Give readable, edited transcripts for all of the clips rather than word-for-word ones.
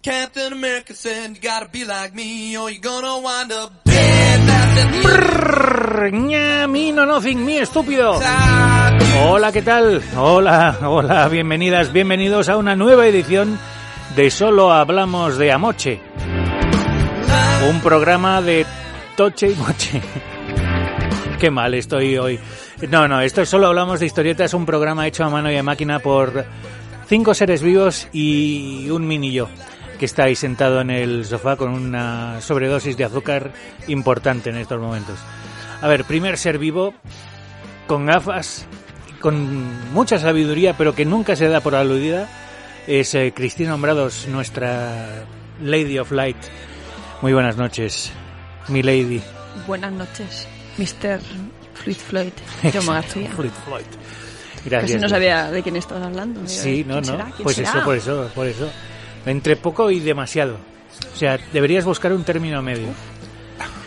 Captain America said you gotta be like me or you're gonna wind up dead. Me no nothing, me estúpido. Hola, ¿qué tal? Hola, bienvenidos a una nueva edición de Solo Hablamos de Amoche. Un programa de toche y moche. Qué mal estoy hoy. No, esto es Solo Hablamos de Historietas, un programa hecho a mano y a máquina por 5 seres vivos y un mini yo, que está ahí sentado en el sofá con una sobredosis de azúcar importante en estos momentos. A ver, primer ser vivo, con gafas, con mucha sabiduría, pero que nunca se da por aludida, es Cristina Hombrados, nuestra Lady of Light. Muy buenas noches, mi lady. Buenas noches, Mr. Fluid Floyd, Jaume García. Fluid Floyd. Gracias. Casi no sabía de quién estabas hablando. Sí, no. ¿Será? Pues será? Eso, por eso. Entre poco y demasiado. O sea, deberías buscar un término medio.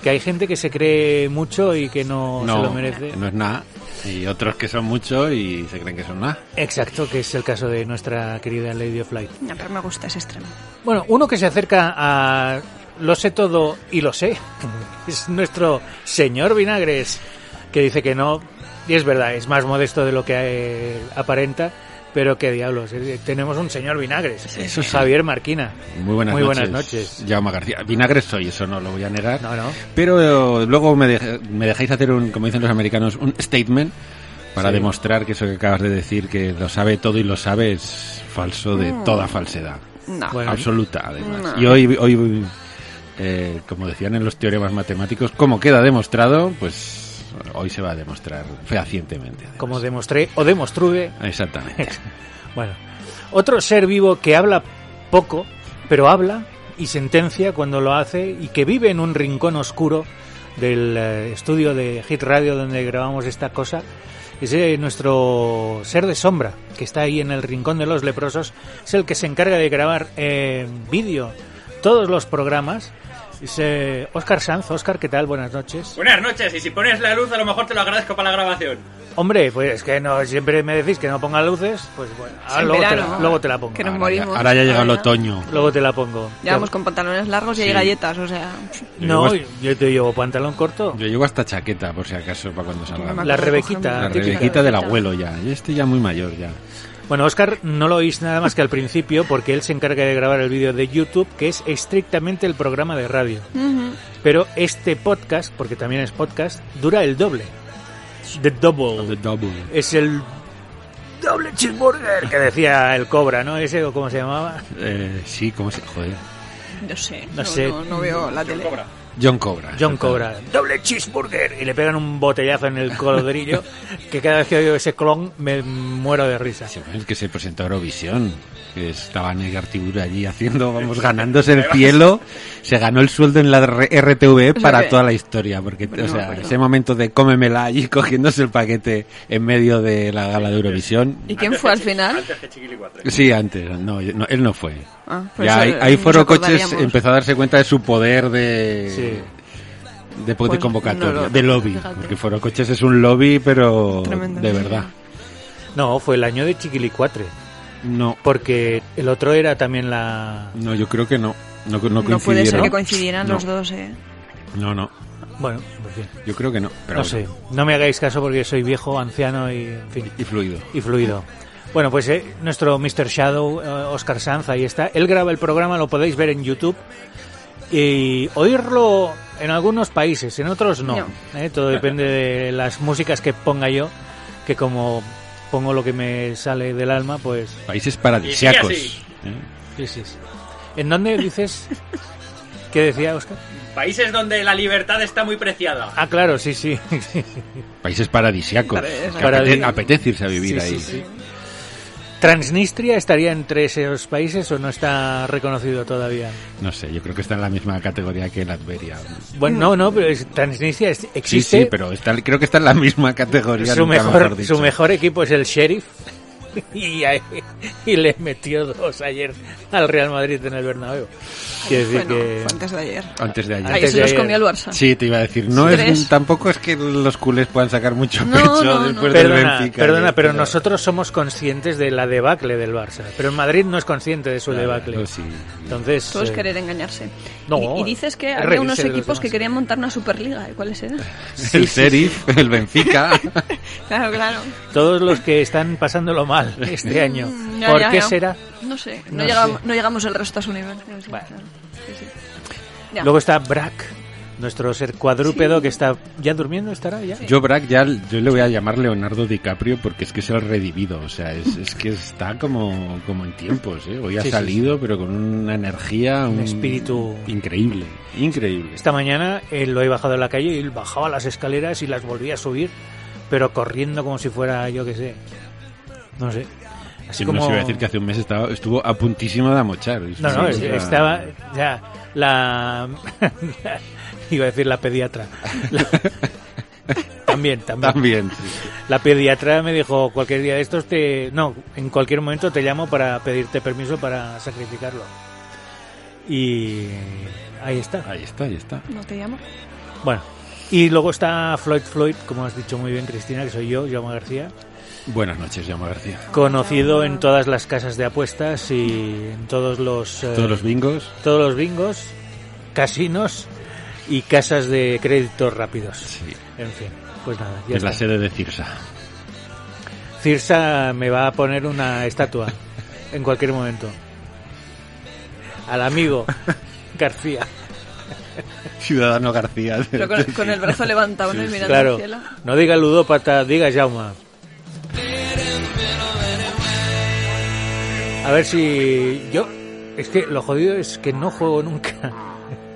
Que hay gente que se cree mucho y que no se lo merece. No es nada. Y otros que son mucho y se creen que son nada. Exacto, que es el caso de nuestra querida Lady of Light. No, pero me gusta ese extremo. Bueno, uno que se acerca a lo sé todo y lo sé es nuestro señor Vinagres, que dice que no. Y es verdad, es más modesto de lo que aparenta. Pero qué diablos, tenemos un señor Vinagres, Eso sí. Javier Marquina. Muy buenas noches. Jaume García. Vinagres soy, eso no lo voy a negar. No. Pero luego me dejáis hacer como dicen los americanos, un statement para demostrar que eso que acabas de decir, que lo sabe todo y lo sabe, es falso de toda falsedad. No. Bueno, absoluta, además. No. Y hoy como decían en los teoremas matemáticos, como queda demostrado, pues hoy se va a demostrar fehacientemente. Además. como demostré o demostruve. Exactamente. Bueno, otro ser vivo que habla poco, pero habla y sentencia cuando lo hace, y que vive en un rincón oscuro del estudio de Hit Radio donde grabamos esta cosa, es nuestro ser de sombra, que está ahí en el rincón de los leprosos. Es el que se encarga de grabar vídeo todos los programas. Es Óscar Sanz. Óscar, ¿qué tal? Buenas noches. Buenas noches, y si pones la luz a lo mejor te lo agradezco para la grabación. Hombre, pues que no, siempre me decís que no ponga luces, pues bueno, luego te la pongo. Que nos morimos. Ahora ya llega el otoño. Luego te la pongo. Ya vamos con pantalones largos y hay galletas, o sea... No, yo te llevo pantalón corto. Yo llevo hasta chaqueta, por si acaso, para cuando salga. La Rebequita. La Rebequita del abuelo ya. Yo estoy ya muy mayor ya. Bueno, Óscar no lo oís nada más que al principio, porque él se encarga de grabar el vídeo de YouTube, que es estrictamente el programa de radio. Pero este podcast, porque también es podcast, dura el doble. The double. Es el doble cheeseburger que decía el Cobra, ¿no? Ese, o cómo se llamaba. Sí, ¿cómo se...? Joder. No sé. No veo la tele. John Cobra. Doble cheeseburger. Y le pegan un botellazo en el coloderillo, que cada vez que oigo ese clon me muero de risa. Sí, el que se presentó a Eurovisión, que estaba Negar Tibur allí ganándose el cielo. Se ganó el sueldo en la RTV para toda la historia, porque ese momento de cómemela allí cogiéndose el paquete en medio de la gala de Eurovisión. ¿Y quién fue al final? Antes que Chiquilicuatre. Sí, antes. No, él no fue. Pues ya ahí nos Foro Coches acordaríamos. empezó a darse cuenta de su poder de convocatoria, no, de lobby, fíjate. porque Foro Coches es un lobby, pero Tremendo. de verdad. No, fue el año de Chiquilicuatre, No, porque el otro era también la... no, yo creo que no coincidieron. No puede ser que coincidieran No. los dos, No, Bueno, pues bien. yo creo que no. Pero No sé, no me hagáis caso porque soy viejo, anciano y, en fin, Y fluido. y fluido. Bueno, pues nuestro Mr. Shadow, Óscar Sanz, ahí está. Él graba el programa, lo podéis ver en YouTube y oírlo en algunos países, en otros no. Todo depende de las músicas que ponga yo, que como pongo lo que me sale del alma, pues... Países paradisíacos. Y sí, Sí. ¿En dónde dices? ¿Qué decía Óscar? Países donde la libertad está muy preciada. Ah, claro, sí. Países paradisíacos. Paradisíacos. Apetece irse a vivir ahí. Sí. ¿Transnistria estaría entre esos países o no está reconocido todavía? No sé, yo creo que está en la misma categoría que Latveria. Bueno, no, pero Transnistria existe. Sí, pero creo que está en la misma categoría. Su nunca mejor mejor dicho. equipo es el Sheriff. y le metió 2 ayer al Real Madrid en el Bernabéu. Quiere decir Bueno, que... fue antes de ayer. Antes de ayer. Ahí se los comió el Barça. Sí, te iba a decir, no ¿Tres? tampoco es que los culés puedan sacar mucho No, pecho no, después no. del Perdona, Benfica. pero nosotros somos conscientes de la debacle del Barça. Pero el Madrid no es consciente de su debacle. Claro, sí. Entonces... Todo es querer engañarse. no, y dices que es había reírse unos de los equipos que demás. querían montar una Superliga. ¿Y cuáles eran? El Sheriff, el Benfica. Claro, claro. Todos los que están pasándolo mal este año. Ya, ¿Por ya, qué ya. será? No sé, No no llegamos el resto a su nivel. Sí, Bueno. claro. Sí, sí. Ya. Luego está Brack, nuestro ser cuadrúpedo que está ya durmiendo, ¿estará ya? Yo le voy a llamar Leonardo DiCaprio porque es que es el redimido, o sea, es que está como en tiempos, ¿eh? Hoy ha Sí, sí, salido, pero con una energía, Un espíritu... increíble. Esta mañana lo he bajado a la calle y él bajaba las escaleras y las volvía a subir, pero corriendo como si fuera, yo qué sé, no sé. Así Sí, como... no se iba a decir que hace un mes estuvo a puntísimo de amochar. No, Sí, estaba ya iba a decir la pediatra. También. También, sí. La pediatra me dijo, cualquier día de estos en cualquier momento te llamo para pedirte permiso para sacrificarlo. Y ahí está. Ahí está. ¿No te llamo? Bueno, y luego está Floyd, como has dicho muy bien, Cristina, que soy yo, Jaume García. Buenas noches, Jaume García. Conocido en todas las casas de apuestas y en todos los bingos, casinos y casas de créditos rápidos. Sí. En fin, pues nada, ya Es la está. sede de Cirsa. Cirsa me va a poner una estatua en cualquier momento. Al amigo García. Ciudadano García. Pero con el brazo levantado, ¿no? Y mirando Claro, al cielo. no diga ludópata, diga Jaume. A ver si yo... Es que lo jodido es que no juego nunca.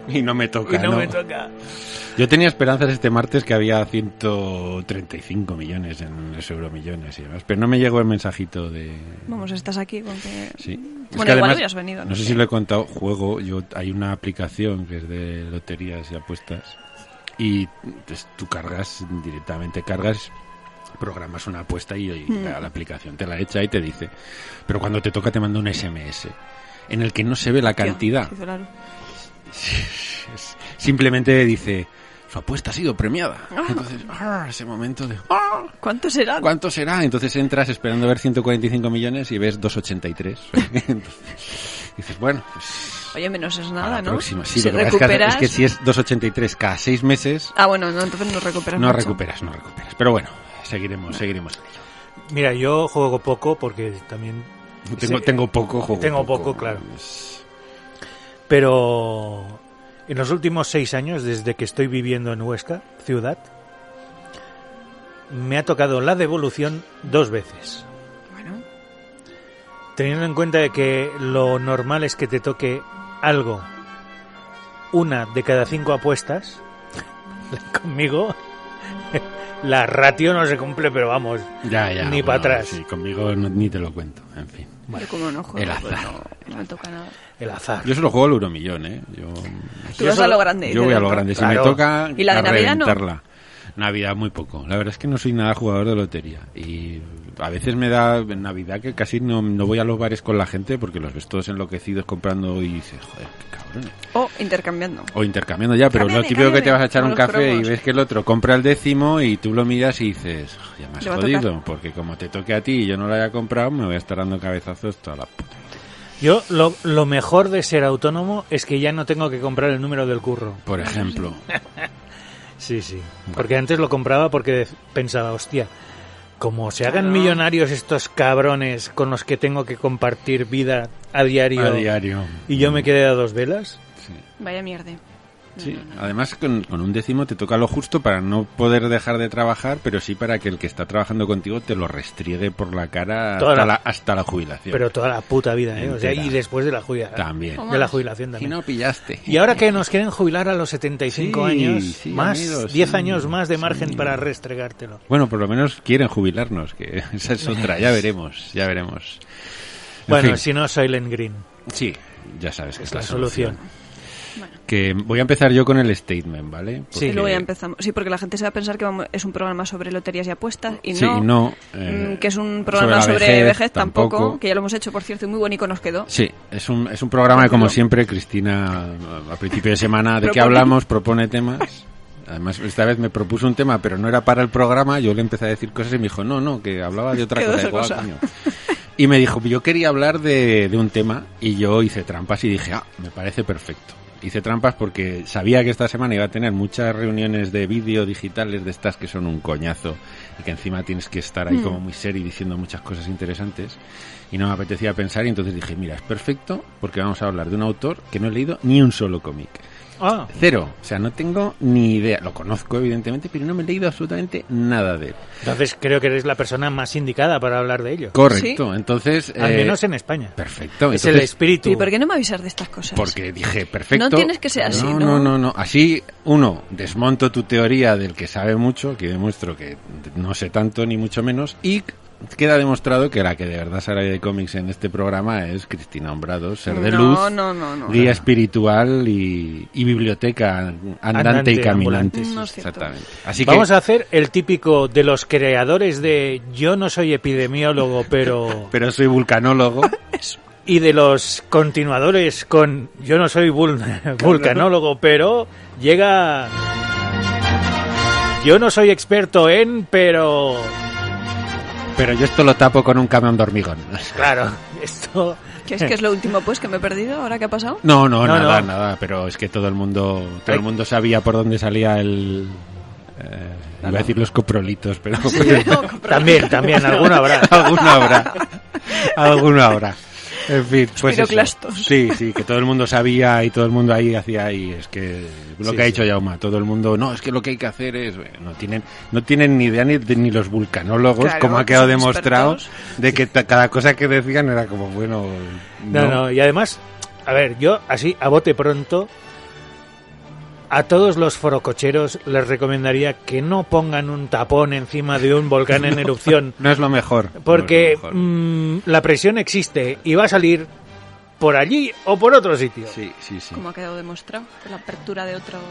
Y no me toca, Y no ¿no? me toca. Yo tenía esperanzas este martes que había 135 millones en los Euromillones y demás, pero no me llegó el mensajito de... Vamos, estás aquí con que... Sí. Es Bueno, que igual además, hubieras venido. no sé si lo he contado, hay una aplicación que es de loterías y apuestas y pues, tú directamente programas una apuesta y la aplicación te la echa y te dice, pero cuando te toca te manda un SMS en el que no se ve la cantidad. Tío, claro. Simplemente dice, su apuesta ha sido premiada. Entonces, ese momento de... ¿Cuánto será? ¿Cuánto será? Entonces entras esperando ver 145 millones y ves 283. Entonces, dices, bueno, pues... Oye, menos es a nada, la ¿no? próxima. Sí, Si lo que pasa recuperas... es que si es 283 cada 6 meses, Ah, bueno, no, entonces no recuperas no mucho. recuperas. Pero bueno, seguiremos en ello. Mira, yo juego poco porque también... Tengo poco juego. Tengo poco, claro. Pero en los últimos 6 años, desde que estoy viviendo en Huesca, ciudad, me ha tocado la devolución 2 veces. Bueno, Teniendo en cuenta de que lo normal es que te toque algo, 1 de cada 5 apuestas, conmigo la ratio no se cumple, pero vamos, Ya, ni bueno, para atrás. Sí, conmigo ni te lo cuento, en fin. yo como no juego, el pues azar. no me toca nada. El azar. Yo solo juego al Euromillón, ¿eh? Tú vas a lo grande. Yo voy a lo dices, grande. Si Claro. me toca, ¿Y la de a Navidad no? reventarla. Navidad muy poco. La verdad es que no soy nada jugador de lotería. Y a veces me da en Navidad que casi no voy a los bares con la gente porque los ves todos enloquecidos comprando y dices, joder, qué cabrones. O intercambiando. O intercambiando ya, pero Cámbiame, lo típico que te vas a echar con un los café cromos. y ves que el otro compra el 10º y tú lo miras y dices, ya me has Le va a jodido, porque como te toque a ti y yo no lo haya comprado, me voy a estar dando cabezazos toda la puta. Yo lo mejor de ser autónomo es que ya no tengo que comprar el número del curro. Por ejemplo. Sí. Porque antes lo compraba porque pensaba, hostia, como se hagan Claro. millonarios estos cabrones con los que tengo que compartir vida a diario, A diario. y yo me quedé a 2 velas. Sí. Vaya mierda. Sí, además con un 10º te toca lo justo para no poder dejar de trabajar, pero sí para que el que está trabajando contigo te lo restriegue por la cara hasta la jubilación. Pero toda la puta vida, ¿eh? O sea, Entera. y después de la jubilación. También. ¿Cómo? De la jubilación Y también. no pillaste. Y ahora que nos quieren jubilar a los 75 Sí, años, sí, más, amigos, 10 sí. años más de margen Sí. para restregártelo. Bueno, por lo menos quieren jubilarnos, que esa es otra, ya veremos. En Bueno, fin, si no, Silent Green sí, ya sabes que es la solución. Que voy a empezar yo con el statement, ¿vale? Sí. Y luego ya empezamos. Sí, porque la gente se va a pensar que es un programa sobre loterías y apuestas y Sí, no. no, Que es un programa sobre vejez tampoco, que ya lo hemos hecho, por cierto, y muy bonito nos quedó. Sí, es un programa que, como siempre, Cristina, a principio de semana, ¿de qué hablamos? Propone temas. Además, esta vez me propuso un tema, pero no era para el programa. Yo le empecé a decir cosas y me dijo, no, que hablaba de otra cosa. Coño. Y me dijo, yo quería hablar de un tema, y yo hice trampas y dije, me parece perfecto. Hice trampas porque sabía que esta semana iba a tener muchas reuniones de vídeo digitales de estas que son un coñazo y que encima tienes que estar ahí como muy serio diciendo muchas cosas interesantes, y no me apetecía pensar, y entonces dije, mira, es perfecto porque vamos a hablar de un autor que no he leído ni un solo cómic. Cero, o sea, no tengo ni idea. Lo conozco, evidentemente, pero no me he leído absolutamente nada de él. Entonces creo que eres la persona más indicada para hablar de ello. Correcto, ¿Sí? Entonces... Al menos en España. Perfecto. Es entonces, el espíritu. ¿Y por qué no me avisas de estas cosas? Porque dije, perfecto. No tienes que ser así, No. Así, desmonto tu teoría del que sabe mucho, que demuestro que no sé tanto ni mucho menos, y queda demostrado que la que de verdad sabe de cómics en este programa es Cristina Hombrado, ser de luz, guía espiritual y biblioteca andante y caminante. No es cierto. Exactamente. Así Vamos que a hacer el típico de los creadores de yo no soy epidemiólogo, pero soy vulcanólogo. y de los continuadores con yo no soy vulcanólogo, pero llega yo no soy experto en, pero yo esto lo tapo con un camión de hormigón. claro, esto ¿Qué es lo último, pues, que me he perdido ahora que ha pasado? No, nada, pero es que todo el mundo sabía por dónde salía el... iba a decir los coprolitos, pero... también, alguno habrá. Alguno habrá. En fin, pues Piroclastos. Sí, que todo el mundo sabía y todo el mundo ahí hacía, y es que lo que ha dicho Jaume, todo el mundo, no, es que lo que hay que hacer es... No tienen ni idea ni los vulcanólogos, claro, como ha quedado son demostrado, expertos. de que cada cosa que decían era como, bueno... No, y además, a ver, yo así, a bote pronto, a todos los forococheros les recomendaría que no pongan un tapón encima de un volcán en erupción. No es lo mejor. Porque no es lo mejor. La presión existe y va a salir por allí o por otro sitio. Sí. Como ha quedado demostrado, por la apertura de otros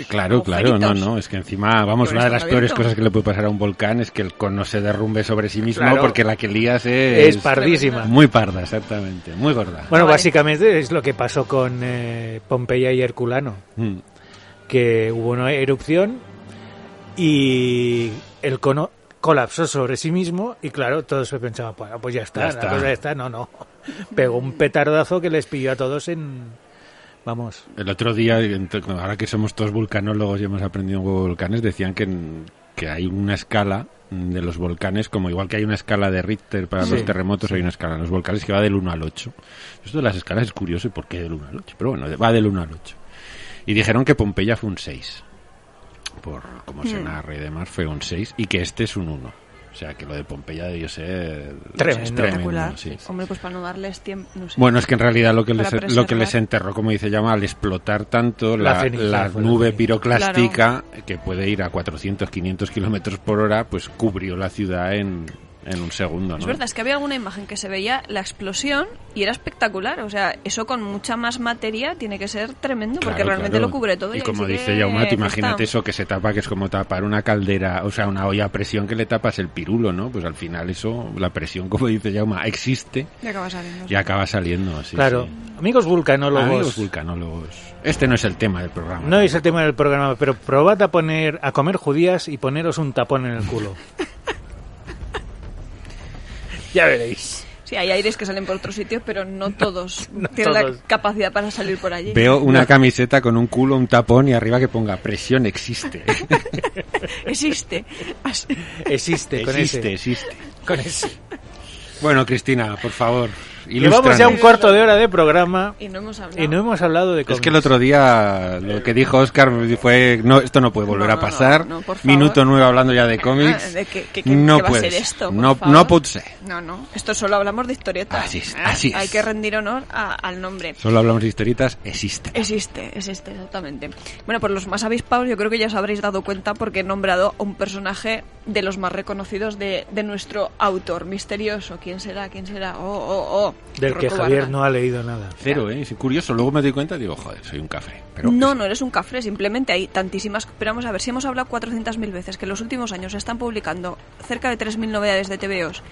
Claro, agujeritos. no, es que encima, vamos, una de las peores cosas que le puede pasar a un volcán es que el cono se derrumbe sobre sí mismo, claro, porque la que lías es pardísima. Muy parda, exactamente, muy gorda. Bueno, básicamente es lo que pasó con Pompeya y Herculano, que hubo una erupción y el cono colapsó sobre sí mismo y claro, todos se pensaban, bueno, pues ya está. La cosa ya está. No. Pegó un petardazo que les pilló a todos en... Vamos. El otro día, ahora que somos todos vulcanólogos y hemos aprendido un huevo de volcanes, decían que hay una escala de los volcanes, como igual que hay una escala de Richter para los terremotos, hay una escala en los volcanes que va del 1 al 8. Esto de las escalas es curioso, ¿y por qué del 1 al 8? Pero bueno, va del 1 al 8. Y dijeron que Pompeya fue un 6. Por cómo se narra y demás, fue un 6, y que este es un 1. O sea, que lo de Pompeya debió ser espectacular. Sí. Hombre, pues para no darles tiempo, no sé. Bueno, es que en realidad lo que les enterró, como dice Llama, al explotar tanto la nube piroclástica, que puede ir a 400, 500 kilómetros por hora, pues cubrió la ciudad en un segundo, ¿no? Es verdad, es que había alguna imagen que se veía la explosión y era espectacular. O sea, eso con mucha más materia tiene que ser tremendo, porque realmente lo cubre todo. Y como dice Jaume, imagínate eso que se tapa, que es como tapar una caldera, o sea, una olla a presión que le tapas el pirulo, ¿no? Pues al final eso, la presión, como dice Jaume, existe y acaba saliendo. Sí, claro. Sí. Amigos vulcanólogos. Este no es el tema del programa. No es el tema del programa, pero probad a comer judías y poneros un tapón en el culo. Ya veréis. Sí, hay aires que salen por otros sitios, pero no todos tienen la capacidad para salir por allí. Veo una camiseta con un culo, un tapón y arriba que ponga presión existe. Existe. Existe. Con ese. Bueno, Cristina, por favor, llevamos ya un cuarto de hora de programa y no hemos hablado de cómics. Es que el otro día lo que dijo Óscar fue, no, esto no puede volver a pasar. Minuto 9 hablando ya de cómics. ¿Qué no va a ser esto? No puede ser. No. Esto solo hablamos de historietas. Así es. Hay que rendir honor al nombre. Solo hablamos de historietas, existe, exactamente. Bueno, por los más avispados yo creo que ya os habréis dado cuenta porque he nombrado a un personaje de los más reconocidos de nuestro autor misterioso. ¿Quién será? Oh. Del que Rocco Javier Varga. no ha leído nada. Cero, ¿eh? Es curioso. Luego me doy cuenta y digo, joder, soy un cafre. Pero No, no eres un cafre, simplemente hay tantísimas... Pero vamos a ver, si hemos hablado 400.000 veces que en los últimos años se están publicando cerca de 3.000 novedades de TVOs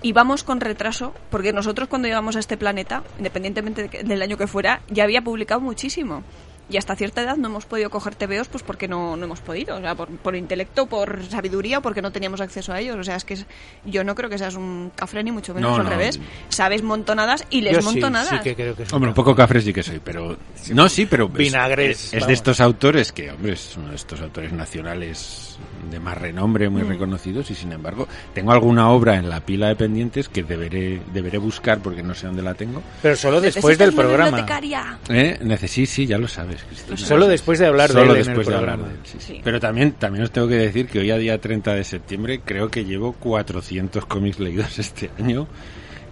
y vamos con retraso, porque nosotros cuando llegamos a este planeta, independientemente del año que fuera, ya había publicado muchísimo. Y hasta cierta edad no hemos podido coger TVOs pues porque no hemos podido, o sea, por intelecto, por sabiduría o porque no teníamos acceso a ellos. O sea, es que yo no creo que seas un cafre ni mucho menos, No, al no. Sabes montonadas y les Yo montonadas. sí que creo que es Hombre, un poco cafre sí que soy, pero... No, sí, pero... Vinagres, Es de vamos. estos autores que, hombre, es uno de estos autores nacionales de más renombre, muy reconocidos, y sin embargo, tengo alguna obra en la pila de pendientes que deberé buscar porque no sé dónde la tengo. Pero solo después del ¿Necesitas una programa. bibliotecaria? Sí, ya lo sabes, Cristina. Solo después de hablar de Solo él en el después de hablar programa. de él, sí. Sí. Pero también os tengo que decir que hoy a día 30 de septiembre creo que llevo 400 cómics leídos este año.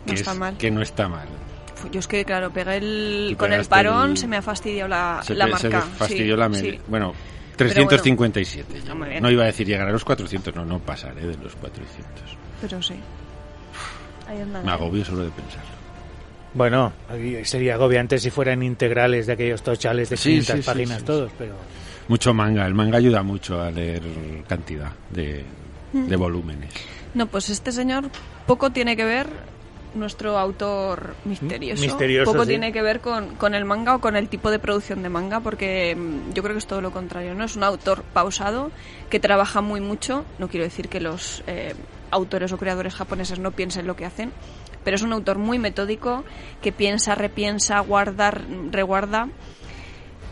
No está mal. Que no está mal. Yo es que, claro, pegué Tú con el pegaste parón, el- se me ha fastidiado la Se marca. fastidió Sí, la sí. media. Bueno, Pero 357. bueno, ya. muy bien. No iba a decir llegar a los 400, no pasaré de los 400. Pero sí. Ahí anda. Me agobio solo de pensarlo. Bueno, sería agobiante si fueran integrales de aquellos tochales de Sí, 500 sí, sí, páginas sí, todos, pero... Mucho manga, el manga ayuda mucho a leer cantidad de volúmenes. No, pues este señor poco tiene que ver, nuestro autor misterioso, Misterioso, poco sí. tiene que ver con el manga o con el tipo de producción de manga, porque yo creo que es todo lo contrario, ¿no? Es un autor pausado, que trabaja muy mucho, no quiero decir que los autores o creadores japoneses no piensen lo que hacen, pero es un autor muy metódico, que piensa, repiensa, guarda, reguarda.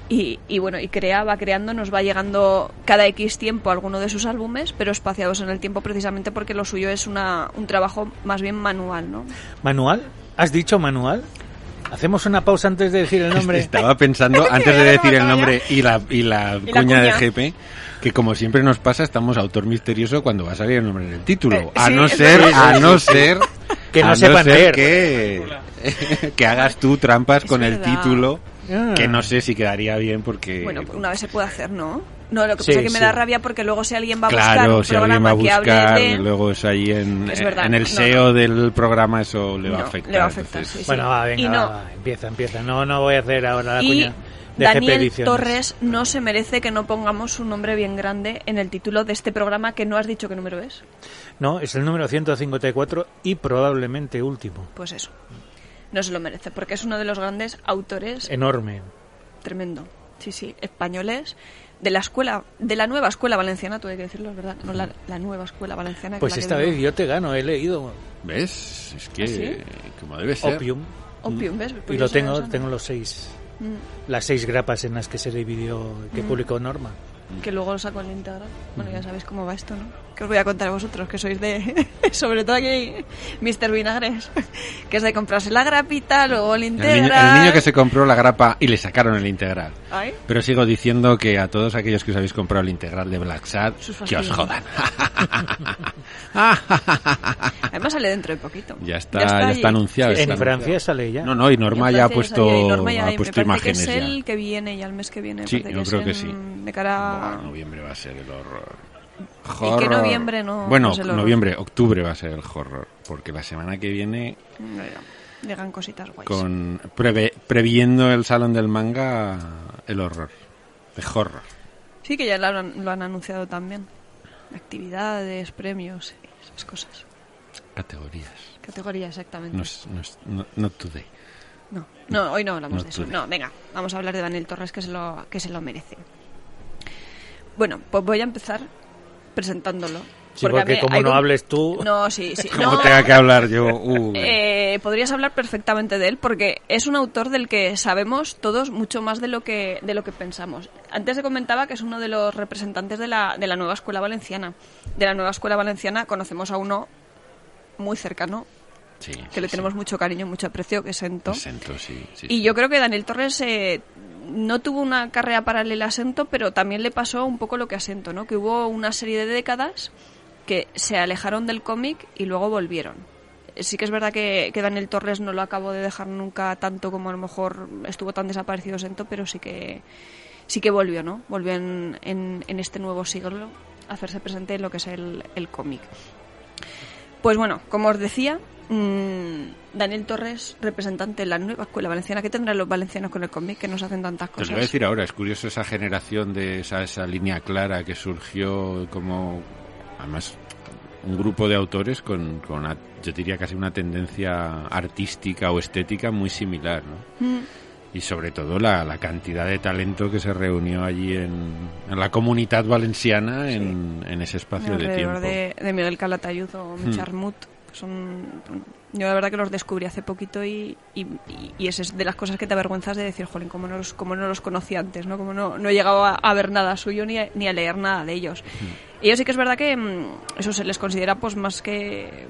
Y bueno, y va creando, nos va llegando cada X tiempo alguno de sus álbumes, pero espaciados en el tiempo precisamente porque lo suyo es un trabajo más bien manual, ¿no? ¿Manual? ¿Has dicho manual? ¿Hacemos una pausa antes de decir el nombre? Estaba pensando, antes de decir el nombre y la cuña de GP, que como siempre nos pasa, estamos autor misterioso cuando va a salir el nombre en el título. A sí, no es ser, verdad. a no ser Que no a sepan ser leer. que hagas tú trampas Es con el verdad. título, Ah. que no sé si quedaría bien porque... Bueno, pues una vez se puede hacer, ¿no? No, lo que Sí, pasa es que me sí. da rabia porque luego si alguien va a buscar Claro, un si alguien va a programa que buscar, hable de... luego eso ahí Es verdad, en el no, SEO no. del programa eso le va a No, afectar. le va a afectar, entonces- sí. Bueno, va, venga, Y no. va, empieza. No voy a hacer ahora la Y cuña de GP Daniel Ediciones. Torres no se merece que no pongamos su nombre bien grande en el título de este programa, que no has dicho qué número es. No, es el número 154 y probablemente último. Pues eso, no se lo merece, porque es uno de los grandes autores, Enorme. tremendo, sí, españoles, de la nueva escuela valenciana, tuve que decirlo, es verdad, no la nueva escuela valenciana. que Pues es la esta que vez vino. yo te gano, he leído ¿Ves? Es que ¿Ah, sí? como debe ser. Opium Opium, ¿ves? Pues y yo lo soy tengo, Rosana. tengo las 6 grapas en las que se dividió, que publicó Norma. Que luego lo saco en la integral. Bueno, ya sabéis cómo va esto, ¿no? Que os voy a contar a vosotros, que sois de... sobre todo aquí, Mr. Vinagres. Que es de comprarse la grapita, luego el integral... El niño que se compró la grapa y le sacaron el integral. Ay, Pero sigo diciendo que a todos aquellos que os habéis comprado el integral de Black Sad, Sus que os fastidios. jodan. además sale dentro de poquito. Ya está allí. anunciado. Sí, está En sí. Francia sale ya. No, y Norma En ya ha Francia puesto, salió y Norma ya- ha me puesto parece que imágenes es ya. el que viene, ya el mes que viene. me Sí, parece yo es creo que en- sí. De cara... Buah, noviembre va a ser el horror. ¿Y qué noviembre no- Bueno, no es el horror? noviembre, octubre va a ser el horror. Porque la semana que viene, Llegan cositas guays. previendo el Salón del Manga, el horror. El horror. Sí, que ya lo han anunciado también. Actividades, premios, esas cosas. Categorías. Categoría, exactamente. Not today. No, hoy no hablamos No de eso. today. No, venga, vamos a hablar de Daniel Torres, que se lo merece. Bueno, pues voy a empezar presentándolo. Sí, porque a mí como hay no un- hables tú... No, sí. Como no, tenga que hablar yo. podrías hablar perfectamente de él porque es un autor del que sabemos todos mucho más de lo que pensamos. Antes se comentaba que es uno de los representantes de la nueva escuela valenciana. De la nueva escuela valenciana conocemos a uno muy cercano, Sí, que le tenemos mucho cariño, mucho aprecio, que es Sento. Sento, sí. Y yo creo que Daniel Torres no tuvo una carrera paralela a Sento, pero también le pasó un poco lo que a Sento, ¿no? Que hubo una serie de décadas que se alejaron del cómic y luego volvieron. Sí que es verdad que Daniel Torres no lo acabó de dejar nunca tanto como a lo mejor estuvo tan desaparecido Sento, pero sí que volvió, ¿no? Volvió en este nuevo siglo a hacerse presente en lo que es el cómic. Pues bueno, como os decía, Daniel Torres, representante de la nueva escuela valenciana. ¿Qué tendrán los valencianos con el cómic que nos hacen tantas cosas? Te lo voy a decir ahora, es curioso esa generación de esa línea clara que surgió como, además, un grupo de autores con yo diría casi una tendencia artística o estética muy similar, ¿no? Y sobre todo la cantidad de talento que se reunió allí en la comunidad valenciana en ese espacio de tiempo. Alrededor de Miguel Calatayud o Mich Armut, que yo la verdad que los descubrí hace poquito y es de las cosas que te avergüenzas de decir, jolín, cómo no los conocía antes, ¿no? Como no he llegado a ver nada suyo ni a leer nada de ellos. Ellos sí que es verdad que eso se les considera pues más que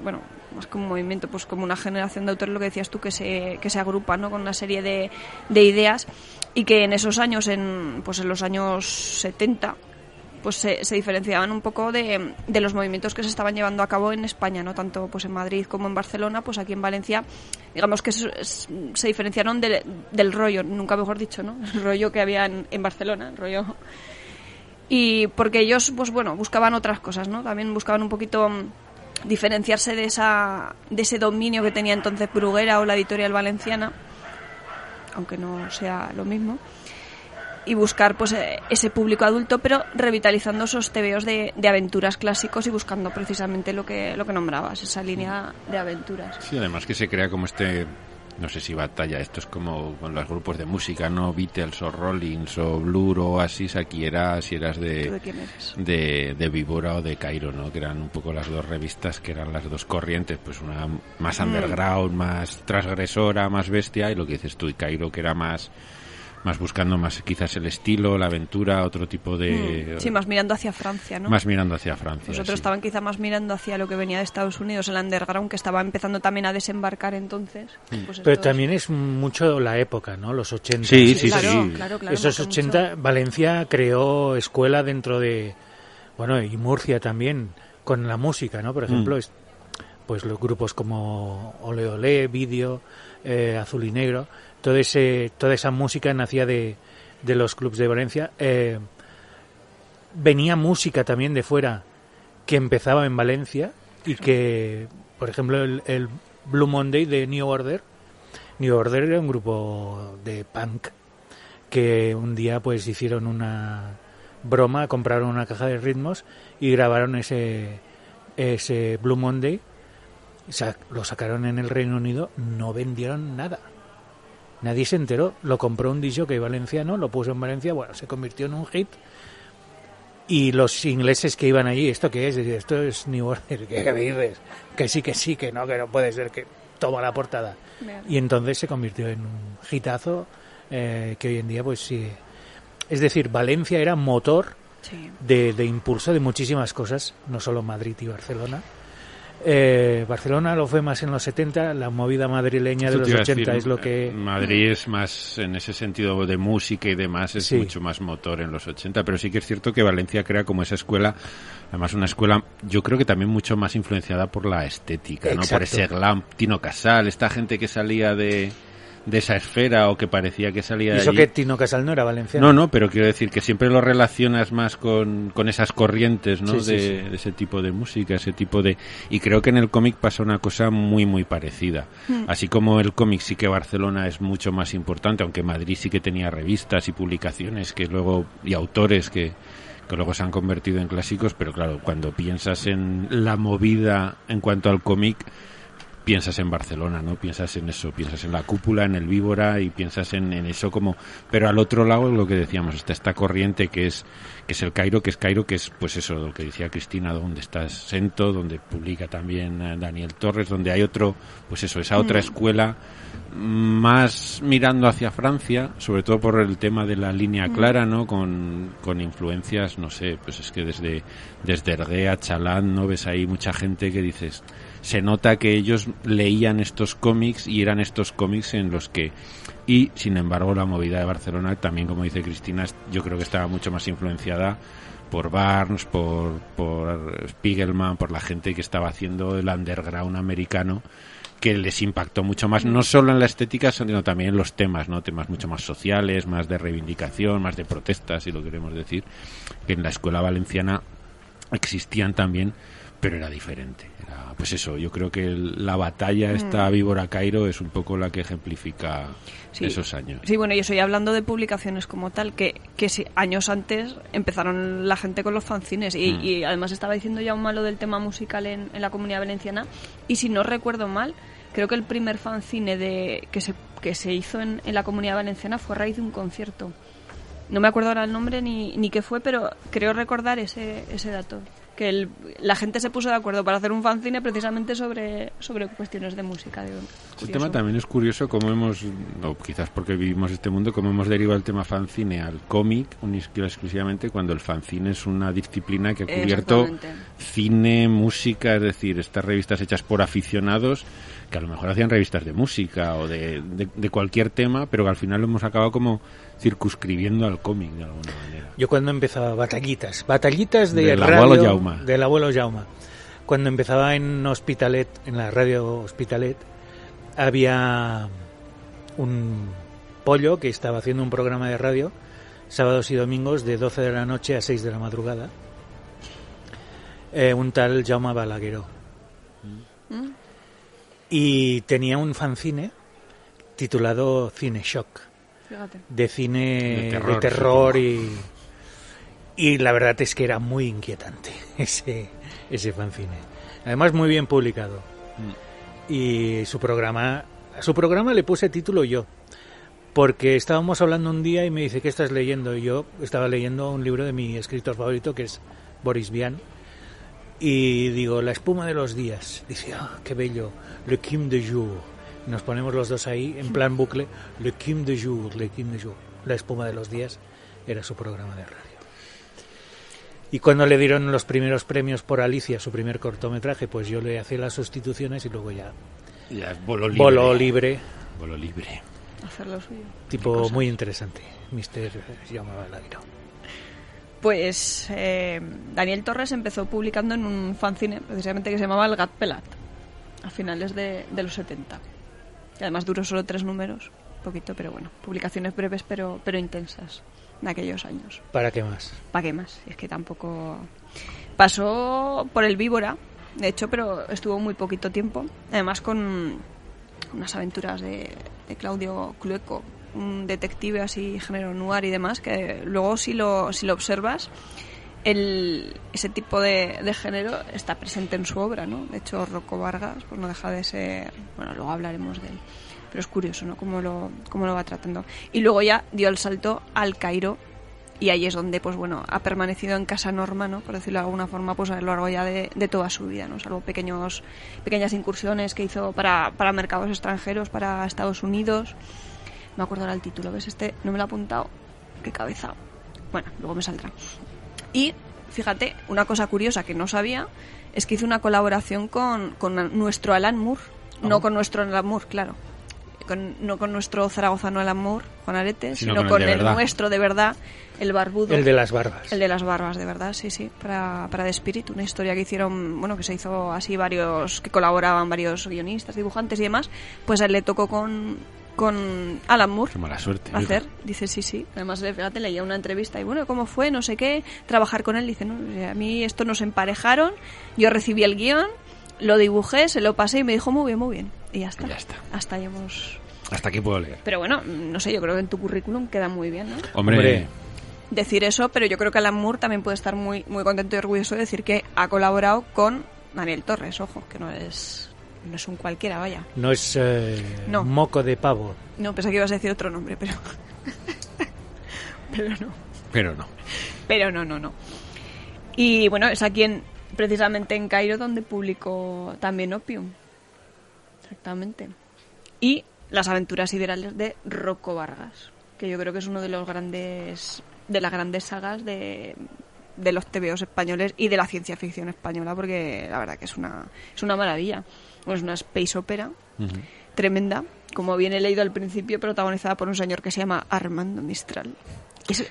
un movimiento, pues como una generación de autores, lo que decías tú, que se agrupa, ¿no? Con una serie de ideas, y que en esos años, en los años 70, pues se diferenciaban un poco de los movimientos que se estaban llevando a cabo en España, no tanto pues en Madrid como en Barcelona. Pues aquí en Valencia, digamos que se diferenciaron del rollo, nunca mejor dicho, ¿no? El rollo que había en Barcelona, el rollo. Y porque ellos pues buscaban otras cosas, ¿no? También buscaban un poquito diferenciarse de ese dominio que tenía entonces Bruguera o la editorial valenciana, aunque no sea lo mismo, y buscar pues ese público adulto, pero revitalizando esos tebeos de aventuras clásicos y buscando precisamente lo que nombrabas, esa línea de aventuras. Sí, además que se crea como no sé si batalla, esto es como con los grupos de música, ¿no? Beatles o Rollins o Blur o Oasis, aquí si eras ¿De quién eres? de Víbora o de Cairo, ¿no? Que eran un poco las dos revistas, que eran las dos corrientes, pues una más underground, más transgresora, más bestia, y lo que dices tú, y Cairo, que era más buscando más quizás el estilo, la aventura, otro tipo de... Sí, más mirando hacia Francia, ¿no? Más mirando hacia Francia, Los otros estaban quizá más mirando hacia lo que venía de Estados Unidos, el underground, que estaba empezando también a desembarcar entonces. Pues pero también es mucho la época, ¿no? Los 80. Sí. Claro, esos 80, mucho. Valencia creó escuela dentro de... y Murcia también, con la música, ¿no? Por ejemplo, pues los grupos como Ole Ole, Vídeo, Azul y Negro... toda esa música nacía de los clubs de Valencia. Venía música también de fuera que empezaba en Valencia y que, por ejemplo, el Blue Monday de New Order era un grupo de punk que un día pues hicieron una broma, compraron una caja de ritmos y grabaron ese Blue Monday, lo sacaron en el Reino Unido, no vendieron nada. Nadie se enteró, lo compró un disjockey valenciano, lo puso en Valencia, se convirtió en un hit. Y los ingleses que iban allí, ¿esto qué es? Esto es New Order, ¿qué dices? Que sí, que no puede ser, que toma la portada. Y entonces se convirtió en un hitazo que hoy en día pues sí. Es decir, Valencia era motor de impulso de muchísimas cosas, no solo Madrid y Barcelona. Barcelona lo fue más en los 70, la movida madrileña de los 80 es lo que... Madrid es más, en ese sentido de música y demás, es mucho más motor en los 80, pero sí que es cierto que Valencia crea como esa escuela, además una escuela, yo creo que también mucho más influenciada por la estética, ¿no? Por ese glam, Tino Casal, esta gente que salía de esa esfera o que parecía que salía de allí. ¿Y eso que Tino Casal no era valenciano? No, pero quiero decir que siempre lo relacionas más con esas corrientes, ¿no? De ese tipo de música, ese tipo de... Y creo que en el cómic pasa una cosa muy, muy parecida. Así como el cómic sí que Barcelona es mucho más importante, aunque Madrid sí que tenía revistas y publicaciones y autores que luego se han convertido en clásicos, pero claro, cuando piensas en la movida en cuanto al cómic, piensas en Barcelona, ¿no? Piensas en eso, piensas en la cúpula, en el Víbora y piensas en eso como... Pero al otro lado, lo que decíamos, está esta corriente que es el Cairo, que es pues eso, lo que decía Cristina, donde está Sento, donde publica también Daniel Torres, donde hay otro, pues eso, esa otra escuela más mirando hacia Francia, sobre todo por el tema de la línea clara, ¿no? Con influencias, no sé, pues es que desde Hergé a Chalán, ¿no? Ves ahí mucha gente que dices... Se nota que ellos leían estos cómics y eran estos cómics en los que... Y, sin embargo, la movida de Barcelona, también como dice Cristina, yo creo que estaba mucho más influenciada por Barnes, por Spiegelman, por la gente que estaba haciendo el underground americano, que les impactó mucho más, no solo en la estética, sino también en los temas, ¿no? Temas mucho más sociales, más de reivindicación, más de protestas, si lo queremos decir, que en la escuela valenciana existían también pero era diferente. Era, pues eso, yo creo que la batalla esta Víbora Cairo es un poco la que ejemplifica esos años. Sí, bueno, y eso ya hablando de publicaciones como tal, que sí, años antes empezaron la gente con los fanzines y además estaba diciendo ya un malo del tema musical en la Comunidad Valenciana, y si no recuerdo mal, creo que el primer fanzine que se hizo en la Comunidad Valenciana fue a raíz de un concierto. No me acuerdo ahora el nombre ni qué fue, pero creo recordar ese dato. Que la gente se puso de acuerdo para hacer un fanzine precisamente sobre cuestiones de música. Este tema también es curioso, como quizás porque vivimos este mundo, como hemos derivado el tema fanzine al cómic, exclusivamente, cuando el fanzine es una disciplina que ha cubierto cine, música, es decir, estas revistas hechas por aficionados, que a lo mejor hacían revistas de música o de cualquier tema, pero que al final lo hemos acabado como circunscribiendo al cómic de alguna manera. Yo cuando empezaba batallitas de del radio, abuelo Jaume. Del abuelo Jaume. Cuando empezaba en Hospitalet, en la radio Hospitalet, había un pollo que estaba haciendo un programa de radio sábados y domingos de 12 de la noche a 6 de la madrugada. Un tal Jaume Balagueró. Y tenía un fanzine titulado Cine Shock. Fíjate. De cine de terror y la verdad es que era muy inquietante ese fanzine. Además muy bien publicado. Y su programa le puse título yo, porque estábamos hablando un día y me dice, ¿qué estás leyendo? Y yo estaba leyendo un libro de mi escritor favorito, que es Boris Vian, y digo, La espuma de los días. Dice, qué bello, Le Crime de Jour. Nos ponemos los dos ahí en plan bucle, Le Crime de Jour, Le Crime de Jour. La espuma de los días era su programa de radio. Y cuando le dieron los primeros premios por Alicia, su primer cortometraje, pues yo le hacía las sustituciones y luego ya voló libre. Hacer lo suyo. Tipo muy interesante, Mr. Jaume Balagueró. Pues Daniel Torres empezó publicando en un fanzine precisamente que se llamaba El Gat Pelat, a finales de los 70. Y además duró solo 3 números, poquito, pero bueno, publicaciones breves pero intensas de aquellos años. ¿Para qué más? ¿Para qué más? Es que tampoco... Pasó por el Víbora, de hecho, pero estuvo muy poquito tiempo, además con unas aventuras de Claudio Clueco, un detective así género noir y demás, que luego si lo observas, ese tipo de género está presente en su obra, ¿no? De hecho, Rocco Vargas pues no deja de ser... Bueno, luego hablaremos de él, pero es curioso, ¿no? Cómo lo va tratando. Y luego ya dio el salto al Cairo, y ahí es donde, pues bueno, ha permanecido en casa Norma, ¿no? Por decirlo de alguna forma, pues a lo largo ya de toda su vida, ¿no? Salvo pequeñas incursiones que hizo para mercados extranjeros, para Estados Unidos. Me acuerdo ahora el título, ¿ves? No me lo he apuntado. Qué cabeza. Bueno, luego me saldrá. Y, fíjate, una cosa curiosa que no sabía es que hizo una colaboración con nuestro Alan Moore. No con nuestro Alan Moore, claro. No con nuestro zaragozano Alan Moore, Juan Arete, sino con el nuestro de verdad, el barbudo. El de las barbas. El de las barbas, de verdad, sí. Para The Spirit, una historia que hicieron, bueno, que se hizo así que colaboraban varios guionistas, dibujantes y demás. Pues a él le tocó con Alan Moore. Qué mala suerte. Hacer, dice sí. Además, fíjate, leía una entrevista y bueno, ¿cómo fue? No sé qué, trabajar con él. Dice, no, a mí esto nos emparejaron, yo recibí el guión, lo dibujé, se lo pasé y me dijo muy bien. Y ya está. Hasta ahí hemos... Hasta aquí puedo leer. Pero bueno, no sé, yo creo que en tu currículum queda muy bien, ¿no? Hombre. Decir eso, pero yo creo que Alan Moore también puede estar muy, muy contento y orgulloso de decir que ha colaborado con Daniel Torres, ojo, que no es un cualquiera, vaya. No es moco de pavo. No, pensé que ibas a decir otro nombre, pero... Pero no. Y bueno, es aquí precisamente en Cairo donde publicó también Opium. Exactamente. Y Las aventuras siderales de Rocco Vargas, que yo creo que es uno de las grandes sagas de los TVOs españoles y de la ciencia ficción española, porque la verdad que es una maravilla. Es una space opera tremenda, como bien he leído al principio, protagonizada por un señor que se llama Armando Mistral.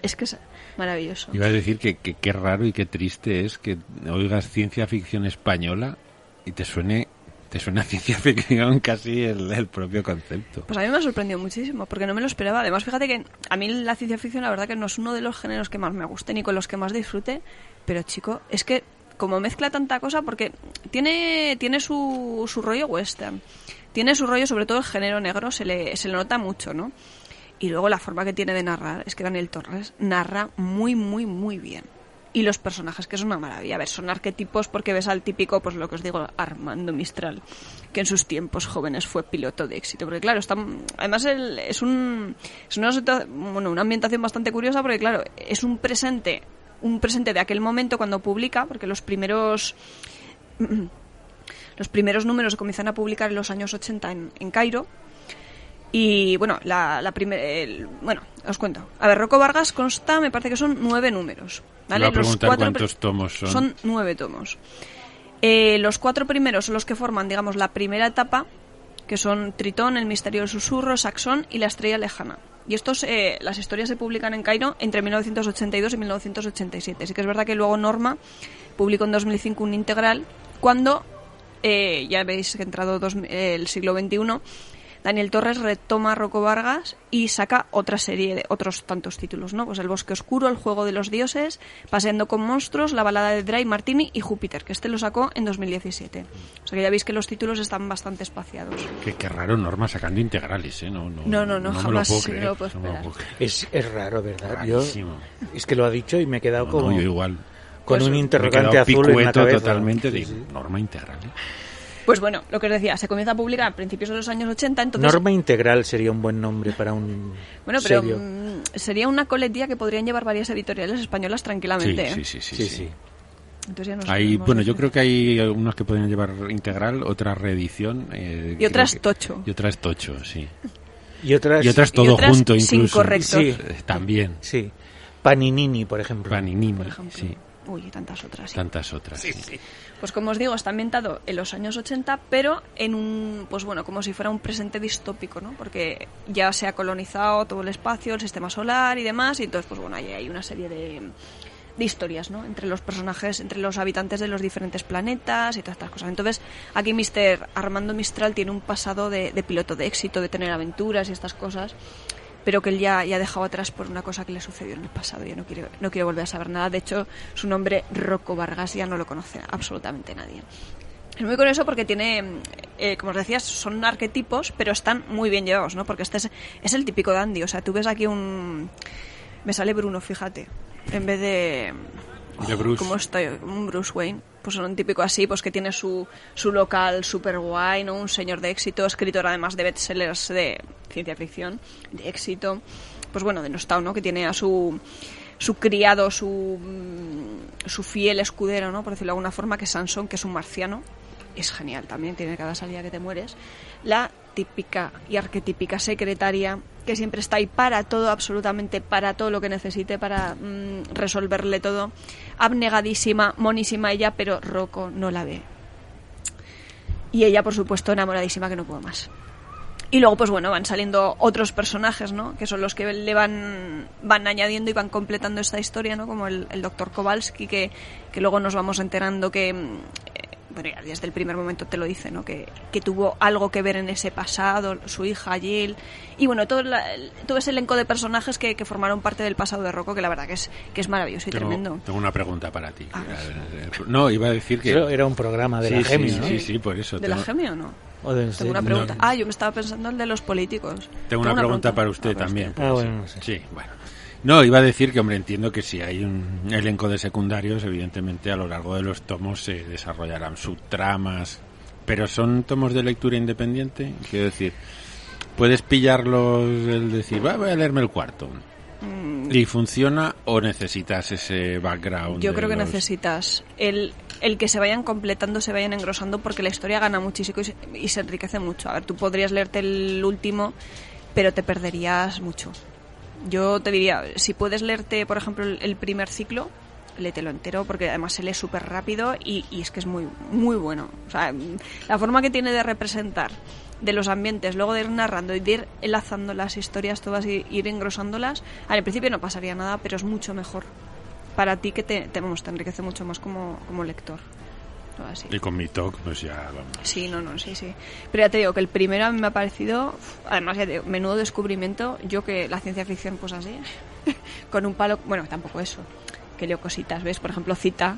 Es que es maravilloso. Iba a decir que qué raro y qué triste es que oigas ciencia ficción española y te suene a ciencia ficción casi el propio concepto. Pues a mí me ha sorprendido muchísimo, porque no me lo esperaba. Además, fíjate que a mí la ciencia ficción la verdad que no es uno de los géneros que más me guste ni con los que más disfrute, pero chico, es que como mezcla tanta cosa, porque tiene su rollo western, tiene su rollo, sobre todo el género negro, se le nota mucho, ¿no? Y luego la forma que tiene de narrar, es que Daniel Torres narra muy, muy, muy bien. Y los personajes, que es una maravilla. A ver, son arquetipos porque ves al típico, pues lo que os digo, Armando Mistral, que en sus tiempos jóvenes fue piloto de éxito. Porque claro, además es una ambientación bastante curiosa porque claro, es un presente de aquel momento cuando publica, porque los primeros números se comienzan a publicar en los años 80 en Cairo. Y bueno, bueno, os cuento. A ver, Rocco Vargas consta, me parece que son 9 números. ¿Vale? Me voy a preguntar cuántos tomos son. Son 9 tomos. Los 4 primeros son los que forman, digamos, la primera etapa, que son Tritón, El misterio del susurro, Saxón y La estrella lejana. Y las historias se publican en Cairo entre 1982 y 1987. Sí que es verdad que luego Norma publicó en 2005 un integral cuando, ya veis que ha entrado el siglo XXI, Daniel Torres retoma a Rocco Vargas y saca otra serie de otros tantos títulos, ¿no? Pues El bosque oscuro, El juego de los dioses, Paseando con monstruos, La balada de Dry Martini y Júpiter, que lo sacó en 2017. O sea que ya veis que los títulos están bastante espaciados. Qué raro Norma sacando integrales, ¿eh? No, jamás me lo puedo creer. Es raro, ¿verdad? Rarísimo. Es que lo ha dicho y me he quedado como... yo igual. Con un interrogante azul picueto en la cabeza. Totalmente Sí. de Norma integral. Pues bueno, lo que os decía, se comienza a publicar a principios de los años 80, entonces... Norma Integral sería un buen nombre para un Bueno, pero sello. Sería una coletilla que podrían llevar varias editoriales españolas tranquilamente. Sí. Entonces ya Yo creo que hay unos que podrían llevar integral, otra reedición. Y otras tocho. Y otras tocho, sí. Y otras todo junto, incluso. Sin correctos. Sí. También. Sí. Paninini, por ejemplo. Paninini, por ejemplo. sí. Uy, y tantas otras. Sí. Tantas otras. Sí. Pues como os digo, está ambientado en los años 80, pero en un, pues bueno, como si fuera un presente distópico, ¿no? Porque ya se ha colonizado todo el espacio, el sistema solar y demás, y entonces, pues bueno, ahí hay una serie de historias, ¿no? Entre los personajes, entre los habitantes de los diferentes planetas y todas estas cosas. Entonces, aquí Mr. Armando Mistral tiene un pasado de piloto de éxito, de tener aventuras y estas cosas, pero que él ya ha dejado atrás por una cosa que le sucedió en el pasado. Ya no quiere volver a saber nada. De hecho, su nombre, Rocco Vargas, ya no lo conoce absolutamente nadie. Es muy curioso porque tiene, como os decía, son arquetipos, pero están muy bien llevados, ¿no? Porque este es el típico dandy. O sea, tú ves aquí me sale Bruno, fíjate, en vez de Bruce. ¿Cómo estoy? Un Bruce Wayne. Pues un típico así, pues que tiene su local super guay, ¿no? Un señor de éxito, escritor además de bestsellers de ciencia ficción, de éxito. Pues bueno, denostado, ¿no? Que tiene a su criado, su fiel escudero, ¿no? Por decirlo de alguna forma, que es Sansón, que es un marciano. Es genial también, tiene cada salida que te mueres. La típica y arquetípica secretaria, que siempre está ahí para todo, absolutamente para todo lo que necesite, para resolverle todo. Abnegadísima, monísima ella, pero Rocco no la ve. Y ella, por supuesto, enamoradísima, que no puedo más. Y luego, pues bueno, van saliendo otros personajes, ¿no? Que son los que le van añadiendo y van completando esta historia, ¿no? Como el doctor Kowalski, que luego nos vamos enterando que... bueno, ya desde el primer momento te lo dice, ¿no? Que tuvo algo que ver en ese pasado, su hija Jill, y bueno, todo ese elenco de personajes que formaron parte del pasado de Rocco, que la verdad que es maravilloso y tremendo. Tengo una pregunta para ti. No, iba a decir que... Era un programa de la Gemio, ¿no? Sí, por eso. ¿De la Gemio o no? Tengo una pregunta. Yo me estaba pensando el de los políticos. Tengo una pregunta para usted también. Bueno, no sé. Sí, bueno. No, iba a decir que, hombre, entiendo que si hay un elenco de secundarios, evidentemente a lo largo de los tomos se desarrollarán subtramas, pero ¿son tomos de lectura independiente? Quiero decir, ¿puedes pillarlos, el decir, voy a leerme el cuarto? ¿Y funciona o necesitas ese background? Yo creo que necesitas el que se vayan completando, se vayan engrosando, porque la historia gana muchísimo y se enriquece mucho. A ver, tú podrías leerte el último, pero te perderías mucho. Yo te diría, si puedes leerte, por ejemplo, el primer ciclo, léetelo entero, porque además se lee súper rápido y es que es muy, muy bueno. O sea, la forma que tiene de representar de los ambientes, luego de ir narrando y de ir enlazando las historias todas y ir engrosándolas, al principio no pasaría nada, pero es mucho mejor para ti, que te enriquece mucho más como lector. Así. Y con mi talk, pues ya vamos. Sí, sí. Pero ya te digo que el primero a mí me ha parecido, además, ya te digo, menudo descubrimiento. Yo que la ciencia ficción, pues así, con un palo, bueno, tampoco eso. leo cositas, ¿ves? Por ejemplo, Cita,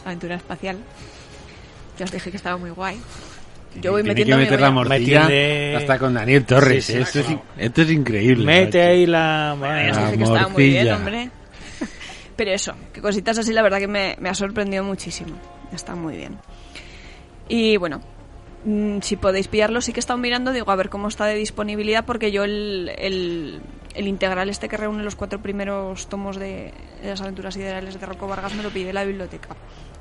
Aventura Espacial. Ya os dije que estaba muy guay. Yo voy metiendo que meter la morcilla Metiende... hasta con Daniel Torres. Sí, Esto es increíble. Mete ahí la... Ya os dije que estaba muy bien, hombre. Pero eso, que cositas así la verdad que me ha sorprendido muchísimo. Está muy bien. Y bueno, si podéis pillarlo, sí que he estado mirando, digo, a ver cómo está de disponibilidad, porque yo el integral que reúne los 4 primeros tomos de las aventuras siderales de Rocco Vargas me lo pillé de la biblioteca.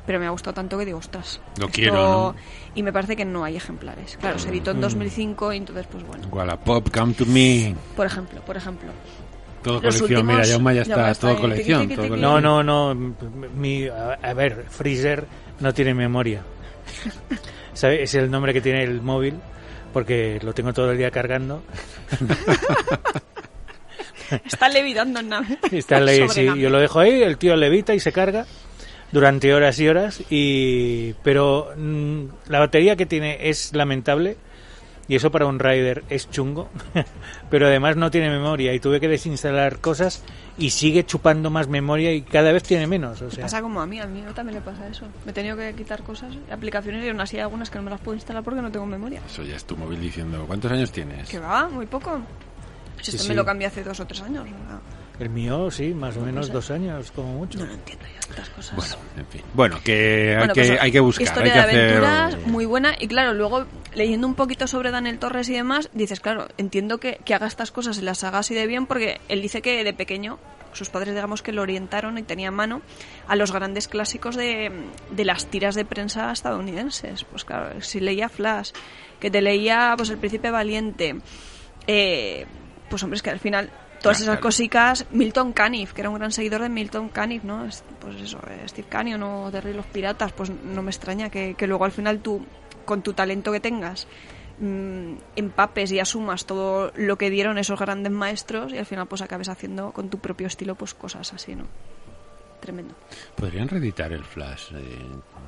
Pero me ha gustado tanto que digo, ostras. Quiero, ¿no? Y me parece que no hay ejemplares. Claro, se editó en 2005 y entonces, pues bueno. Wallapop, come to me. Por ejemplo. Todo colección, mira, ya está, todo colección. No. A ver, Freezer no tiene memoria. ¿Sabes? Es el nombre que tiene el móvil, porque lo tengo todo el día cargando. Está levitando en nave. Sí, yo lo dejo ahí, el tío levita y se carga durante horas y horas, pero la batería que tiene es lamentable, y eso para un rider es chungo, pero además no tiene memoria, y tuve que desinstalar cosas y sigue chupando más memoria y cada vez tiene menos. O sea. Pasa como a mí también le pasa eso. Me he tenido que quitar cosas, aplicaciones, y aún así hay algunas que no me las puedo instalar porque no tengo memoria. Eso ya es tu móvil diciendo, ¿cuántos años tienes? Que va, muy poco. Si Sí. me lo cambié hace 2 o 3 años, ¿verdad? El mío, sí, más o menos 2 años, como mucho. No entiendo yo estas cosas. Bueno, en fin. Bueno, Hay que buscar, historia hay que de aventuras, hacer... muy buena. Y claro, luego leyendo un poquito sobre Daniel Torres y demás, dices, claro, entiendo que haga estas cosas y las haga así de bien, porque él dice que de pequeño sus padres, digamos, que lo orientaron y tenía mano a los grandes clásicos de las tiras de prensa estadounidenses. Pues claro, si leía Flash, que te leía pues El Príncipe Valiente, pues hombre, es que al final todas esas cositas, Milton Caniff, que era un gran seguidor de Milton Caniff, ¿no? Pues eso, Steve Canyon o The Rey Los Piratas, pues no me extraña que luego al final tú, con tu talento que tengas, empapes y asumas todo lo que dieron esos grandes maestros y al final pues acabes haciendo con tu propio estilo pues cosas así, ¿no? Tremendo. ¿Podrían reeditar el Flash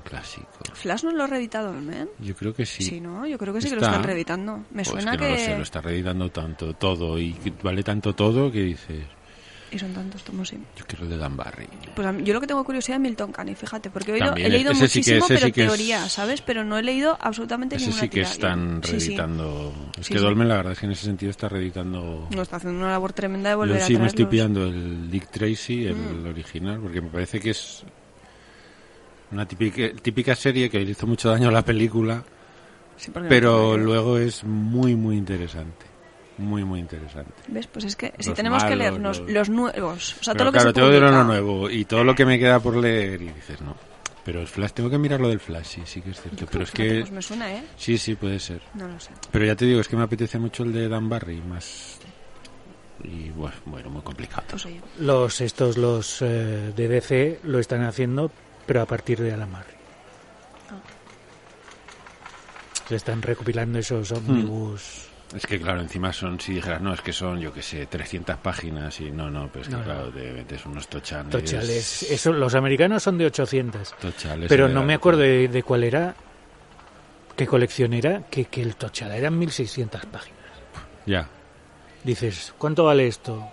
clásico? ¿Flash no lo ha reeditado, ¿eh? Yo creo que sí. Sí, ¿no? Yo creo que sí que lo están reeditando. Me suena que... No lo sé, lo está reeditando tanto, todo, y vale tanto todo que dices... Y son tantos tomos, sí. Yo quiero el de Dan Barry. Pues yo lo que tengo curiosidad es Milton Caniff, fíjate, porque he leído ese muchísimo, sí pero teoría, ¿sabes? Pero no he leído absolutamente ese ninguna sí que tira. están reeditando. Sí. Es que Dolmen, la verdad es que en ese sentido está reeditando... No, está haciendo una labor tremenda de volver a traerlos. Yo sí me estoy pillando el Dick Tracy, el original, porque me parece que es una típica serie que le hizo mucho daño a la película, sí, pero luego es muy, muy interesante. Muy, muy interesante. ¿Ves? Pues es que si tenemos que leernos los nuevos, o sea, pero todo lo que claro, se tengo publica... de lo nuevo y todo lo que me queda por leer, y dices, no. Pero el Flash, tengo que mirar lo del Flash, sí que es cierto. Pero es que... Pues me suena, ¿eh? Sí, puede ser. No lo sé. Pero ya te digo, es que me apetece mucho el de Dan Barry, más... Y bueno, muy complicado. Pues oye. Los de DC lo están haciendo, pero a partir de Alan Murray. Se están recopilando esos ómnibus... Es que claro, encima son, si dijeras, no, es que son, yo que sé, 300 páginas y no, pero es que claro, te metes unos tochales. Tochales, eso, los americanos son de 800. Tochales. Pero no me acuerdo de cuál era, qué colección era, que el tochal eran 1600 páginas. Ya. Dices, ¿cuánto vale esto?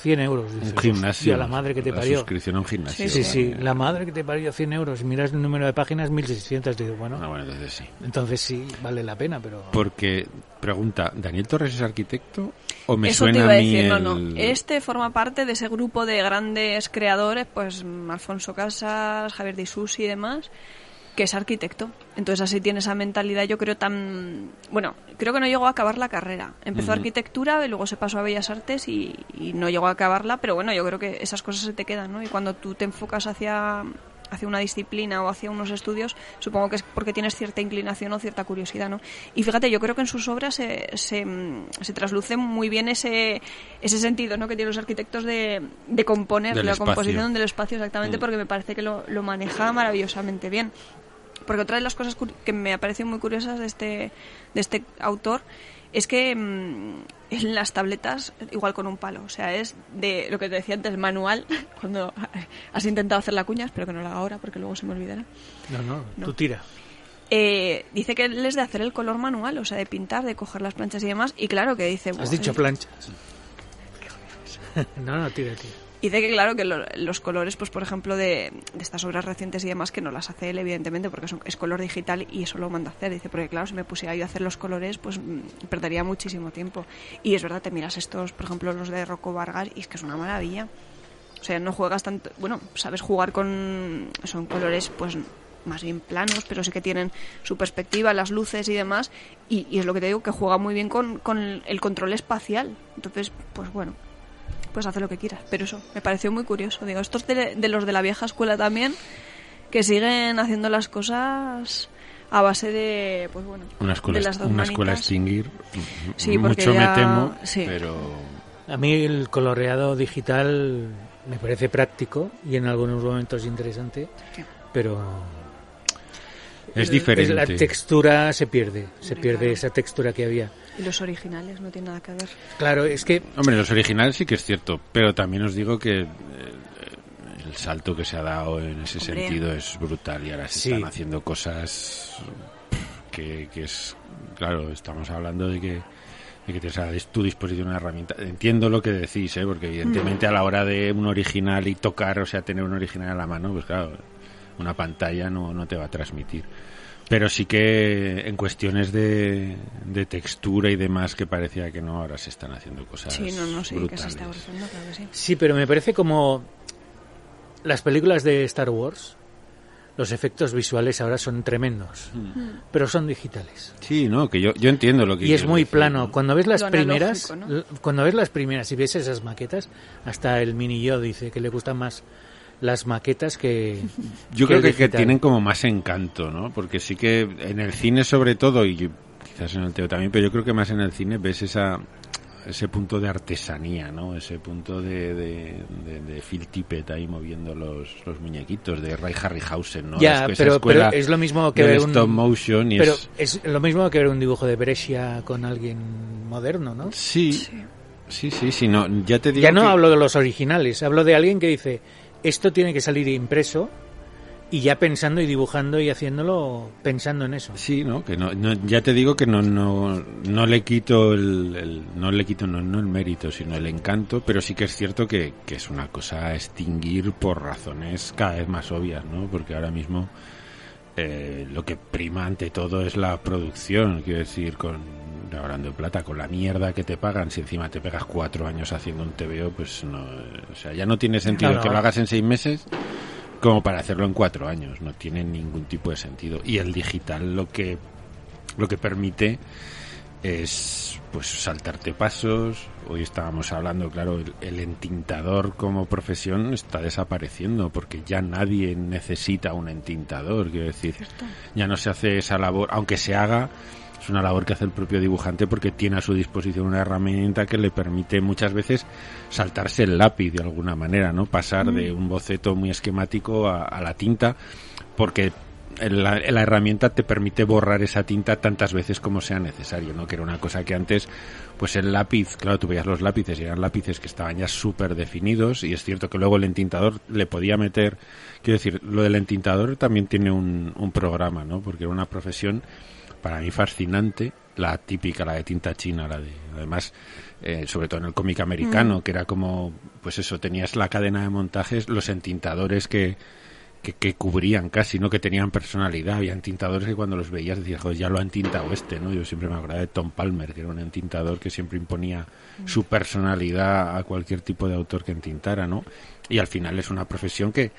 100 euros. Dices, un gimnasio. La madre que te la parió. Suscripción a un gimnasio. Sí, la madre que te parió, 100 euros. Y miras el número de páginas, 1600. Dices, bueno, entonces sí. Entonces sí, vale la pena, pero... Porque, pregunta, ¿Daniel Torres es arquitecto? ¿O me Eso suena te iba a a mí decir, el... no. Este forma parte de ese grupo de grandes creadores, pues Alfonso Casas, Javier de Isusi y demás, que es arquitecto. Entonces así tiene esa mentalidad, yo creo tan... Bueno, creo que no llegó a acabar la carrera. Empezó arquitectura y luego se pasó a Bellas Artes y no llegó a acabarla, pero bueno, yo creo que esas cosas se te quedan, ¿no? Y cuando tú te enfocas hacia una disciplina o hacia unos estudios, supongo que es porque tienes cierta inclinación o cierta curiosidad, ¿no? Y fíjate, yo creo que en sus obras se trasluce muy bien ese sentido, ¿no?, que tienen los arquitectos de componer, de la composición del espacio, exactamente, porque me parece que lo maneja maravillosamente bien. Porque otra de las cosas que me ha parecido muy curiosas de este autor es que en las tabletas, igual con un palo, o sea, es de lo que te decía antes, manual, cuando has intentado hacer la cuña, espero que no lo haga ahora porque luego se me olvidará. No. Tú tira. Dice que él es de hacer el color manual, o sea, de pintar, de coger las planchas y demás, y claro que dice... ¿Has dicho planchas? No, tira. Y de que claro que los colores, pues por ejemplo de estas obras recientes y demás, que no las hace él evidentemente porque es color digital y eso lo manda a hacer. Dice, porque claro, si me pusiera yo a hacer los colores, pues perdería muchísimo tiempo. Y es verdad, te miras estos, por ejemplo los de Rocco Vargas, y es que es una maravilla. O sea, no juegas tanto, bueno, sabes jugar son colores pues más bien planos, pero sí que tienen su perspectiva, las luces y demás, y es lo que te digo, que juega muy bien con el control espacial. Entonces, pues bueno, pues hace lo que quieras. Pero eso, me pareció muy curioso. Digo, estos de los de la vieja escuela también, que siguen haciendo las cosas a base de, pues bueno, de las dos una manitas. escuela extinguir. Sí, mucho ya, me temo, sí. pero... A mí el coloreado digital me parece práctico y en algunos momentos interesante, Sí. pero... Es diferente. La textura se pierde esa textura que había. Y los originales no tienen nada que ver. Claro, es que... Hombre, los originales sí que es cierto, pero también os digo que el salto que se ha dado en ese sentido es brutal y ahora se están haciendo cosas que es... Claro, estamos hablando de que tienes a tu disposición una herramienta. Entiendo lo que decís, porque evidentemente a la hora de un original y tocar, o sea, tener un original a la mano, pues claro, una pantalla no te va a transmitir. Pero sí que en cuestiones de textura y demás, que parecía que no, ahora se están haciendo cosas sí, brutales. que se está avanzando, claro que sí. Sí, pero me parece como las películas de Star Wars, los efectos visuales ahora son tremendos, pero son digitales. Sí, no, que yo entiendo lo que y es muy decir, plano. ¿no? Cuando ves las Lo primeras, analógico, ¿no? cuando ves las primeras y ves esas maquetas, hasta el mini yo dice que le gustan más las maquetas que yo creo que digital. tienen como más encanto, ¿no? Porque sí que en el cine sobre todo, y quizás en el teatro también, pero yo creo que más en el cine ves ese punto de artesanía, ¿no? Ese punto de Phil Tippett ahí moviendo los muñequitos, de Ray Harryhausen, ¿no? Ya, pero es lo mismo que ver stop motion y pero es lo mismo que ver un dibujo de Brescia con alguien moderno, ¿no? Sí, no, ya te digo ya no que... hablo de los originales, hablo de alguien que dice esto tiene que salir impreso y ya pensando y dibujando y haciéndolo pensando en eso. Sí, no, que no ya te digo que no le quito no el mérito, sino el encanto, pero sí que es cierto que es una cosa a extinguir por razones cada vez más obvias, ¿no? Porque ahora mismo lo que prima ante todo es la producción, quiero decir, hablando de plata, con la mierda que te pagan, si encima te pegas 4 años haciendo un TVO, pues no, o sea, ya no tiene sentido que lo hagas en 6 meses como para hacerlo en 4 años, no tiene ningún tipo de sentido. Y el digital lo que permite es pues saltarte pasos. Hoy estábamos hablando, claro, el entintador como profesión está desapareciendo porque ya nadie necesita un entintador, quiero decir, ya no se hace esa labor, aunque se haga, es una labor que hace el propio dibujante porque tiene a su disposición una herramienta que le permite muchas veces saltarse el lápiz de alguna manera, ¿no? Pasar de un boceto muy esquemático a la tinta, porque la herramienta te permite borrar esa tinta tantas veces como sea necesario, ¿no? Que era una cosa que antes, pues el lápiz, claro, tú veías los lápices y eran lápices que estaban ya súper definidos, y es cierto que luego el entintador le podía meter, quiero decir, lo del entintador también tiene un programa, ¿no? Porque era una profesión para mí fascinante, la típica, la de tinta china, además, sobre todo en el cómic americano, que era como, pues eso, tenías la cadena de montajes, los entintadores que cubrían casi, ¿no? Que tenían personalidad. Había entintadores que cuando los veías decías, joder, ya lo ha entintado ¿no? Yo siempre me acordaba de Tom Palmer, que era un entintador que siempre imponía su personalidad a cualquier tipo de autor que entintara, ¿no? Y al final es una profesión que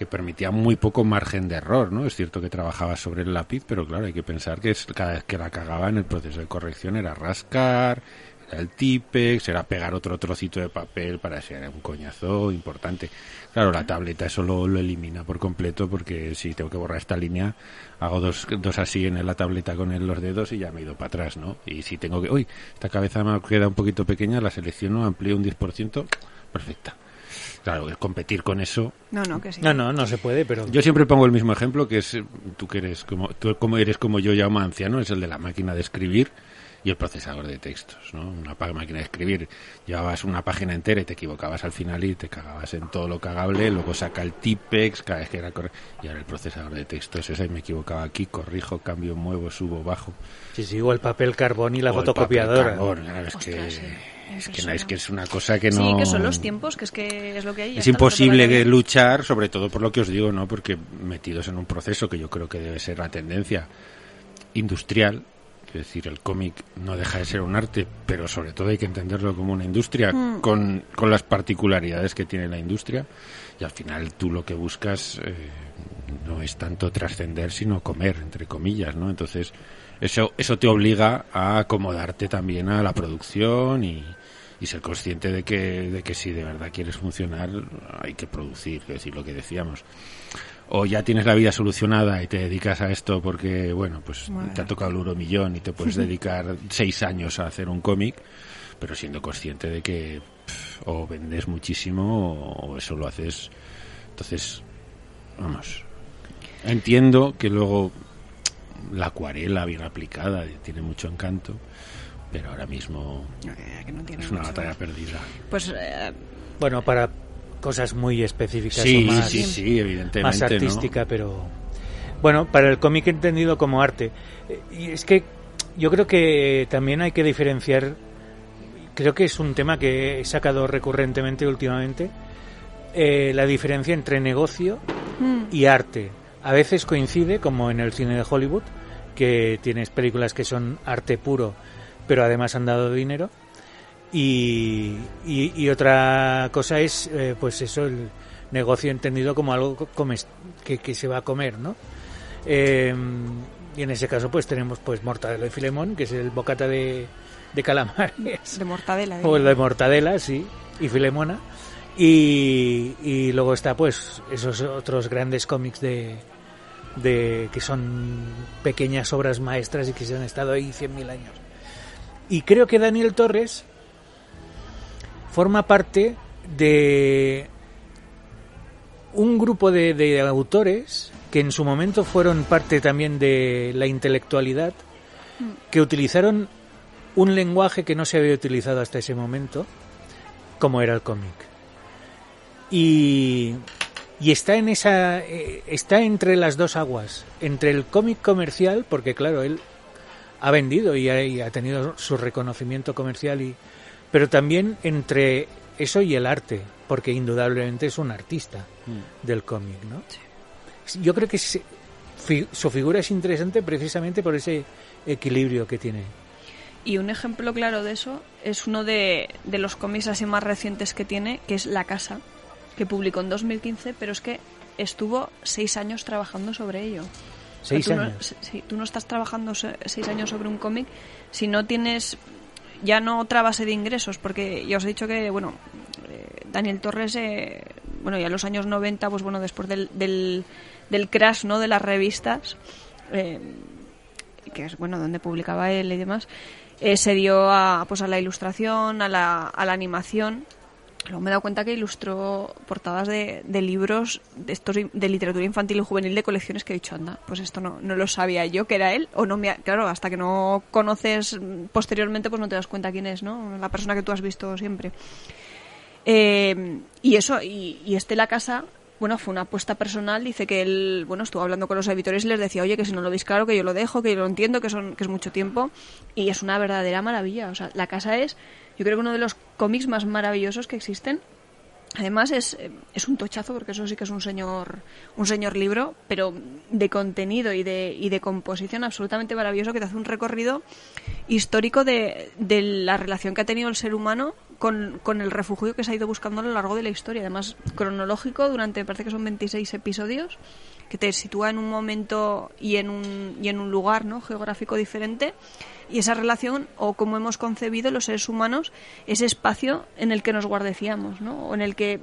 permitía muy poco margen de error, ¿no? Es cierto que trabajaba sobre el lápiz, pero claro, hay que pensar que cada vez que la cagaba en el proceso de corrección era rascar, era el Tipex, era pegar otro trocito de papel para ser un coñazo importante. Claro, la tableta eso lo elimina por completo, porque si tengo que borrar esta línea, hago dos así en la tableta con los dedos y ya me he ido para atrás, ¿no? Y si tengo que, esta cabeza me queda un poquito pequeña, la selecciono, amplío un 10%, perfecta. Claro, competir con eso... No, que sí. No se puede, pero... Yo siempre pongo el mismo ejemplo, que es, tú como eres como yo ya un anciano, es el de la máquina de escribir, y el procesador de textos, ¿no? Una máquina de escribir, llevabas una página entera y te equivocabas al final y te cagabas en todo lo cagable, luego saca el tipex, cada vez que era correcto, y ahora el procesador de textos es ahí, me equivocaba aquí, corrijo, cambio, muevo, subo, bajo. Sí, o el papel carbón y la fotocopiadora. Claro, es que es una cosa que no... Sí, que son los tiempos, que es lo que hay. Es imposible luchar, sobre todo por lo que os digo, ¿no? Porque metidos en un proceso que yo creo que debe ser la tendencia industrial, es decir, el cómic no deja de ser un arte, pero sobre todo hay que entenderlo como una industria con las particularidades que tiene la industria, y al final tú lo que buscas no es tanto trascender, sino comer, entre comillas, ¿no? Entonces eso te obliga a acomodarte también a la producción y ser consciente de que si de verdad quieres funcionar hay que producir, es decir, lo que decíamos. O ya tienes la vida solucionada y te dedicas a esto porque, te ha tocado el euromillón y te puedes dedicar 6 años a hacer un cómic, pero siendo consciente de que o vendes muchísimo o eso lo haces. Entonces, entiendo que luego la acuarela bien aplicada tiene mucho encanto, pero ahora mismo es una batalla perdida. Pues para cosas muy específicas, sí, o más, sí, evidentemente, más artística, ¿no? Pero para el cómic entendido como arte, y es que yo creo que también hay que diferenciar, creo que es un tema que he sacado recurrentemente últimamente, la diferencia entre negocio y arte. A veces coincide, como en el cine de Hollywood, que tienes películas que son arte puro, pero además han dado dinero. Y otra cosa es, el negocio entendido como algo que se va a comer, ¿no? Y en ese caso, tenemos, Mortadelo y Filemón, que es el bocata de calamares. De mortadela. O el de mortadela, sí, y Filemona. Y luego está, esos otros grandes cómics de que son pequeñas obras maestras y que se han estado ahí 100.000 años. Y creo que Daniel Torres forma parte de un grupo de autores que en su momento fueron parte también de la intelectualidad, que utilizaron un lenguaje que no se había utilizado hasta ese momento, como era el cómic. Y está está entre las dos aguas, entre el cómic comercial, porque claro, él ha vendido y ha tenido su reconocimiento comercial, pero también entre eso y el arte, porque indudablemente es un artista del cómic, ¿no? Sí. Yo creo que su figura es interesante precisamente por ese equilibrio que tiene. Y un ejemplo claro de eso es uno de los cómics así más recientes que tiene, que es La Casa, que publicó en 2015, pero es que estuvo 6 años trabajando sobre ello. 6 años. Tú no estás trabajando 6 años sobre un cómic si no tienes ya no otra base de ingresos, porque ya os he dicho que, Daniel Torres, ya en los años 90, después del crash, ¿no?, de las revistas, que es, donde publicaba él y demás, se dio a la ilustración, a la animación. Luego me he dado cuenta que ilustró portadas de libros de literatura infantil y juvenil de colecciones que he dicho, anda, pues esto no lo sabía yo que era él, o no claro, hasta que no conoces posteriormente, no te das cuenta quién es, ¿no? La persona que tú has visto siempre. Y eso, y La Casa, fue una apuesta personal. Dice que él, estuvo hablando con los editores y les decía, oye, que si no lo veis claro, que yo lo dejo, que yo lo entiendo, que es mucho tiempo, y es una verdadera maravilla. O sea, La Casa es, yo creo que uno de los cómics más maravillosos que existen. Además es un tochazo, porque eso sí que es un señor libro, pero de contenido y de composición absolutamente maravilloso, que te hace un recorrido histórico de la relación que ha tenido el ser humano con el refugio que se ha ido buscando a lo largo de la historia. Además, cronológico, me parece que son 26 episodios, que te sitúa en un momento y en un lugar, ¿no?, geográfico diferente, y esa relación, o como hemos concebido los seres humanos ese espacio en el que nos guardecíamos, ¿no?, o en el que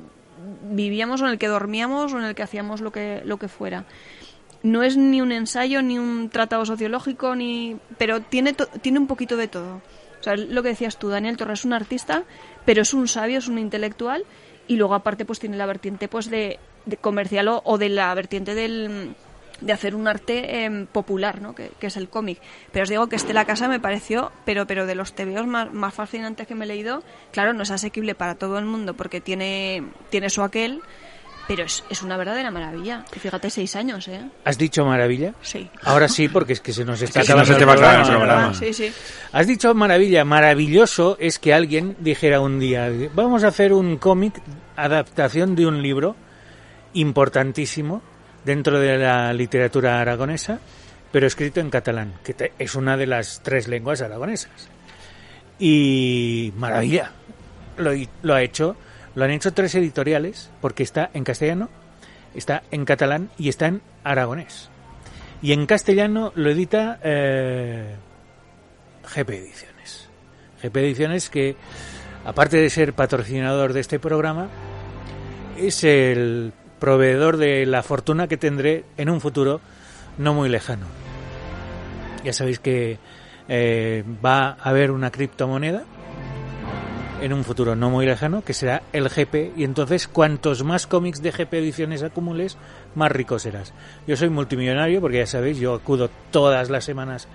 vivíamos, o en el que dormíamos, o en el que hacíamos lo que fuera. No es ni un ensayo, ni un tratado sociológico, pero tiene un poquito de todo. O sea, lo que decías tú, Daniel Torres es un artista, pero es un sabio, es un intelectual, y luego aparte tiene la vertiente de comercial o de la vertiente del de hacer un arte popular, ¿no? Que es el cómic. Pero os digo que La Casa me pareció, pero de los tebeos más fascinantes que me he leído. Claro, no es asequible para todo el mundo porque tiene su aquel, pero es una verdadera maravilla. Y fíjate, 6 años, ¿eh? ¿Has dicho maravilla? Sí. Ahora sí, porque es que se nos está Es que si no acabando se te va a acabar el programa. programa. Sí. Has dicho maravilla. Maravilloso es que alguien dijera un día, vamos a hacer un cómic, adaptación de un libro importantísimo dentro de la literatura aragonesa, pero escrito en catalán, que es una de las 3 lenguas aragonesas. Y maravilla. Lo han hecho 3 editoriales, porque está en castellano, está en catalán y está en aragonés. Y en castellano lo edita GP Ediciones. GP Ediciones, que aparte de ser patrocinador de este programa, es el proveedor de la fortuna que tendré en un futuro no muy lejano. Ya sabéis que va a haber una criptomoneda en un futuro no muy lejano, que será el GP, y entonces cuantos más cómics de GP Ediciones acumules, más rico serás. Yo soy multimillonario porque ya sabéis, yo acudo todas las semanas,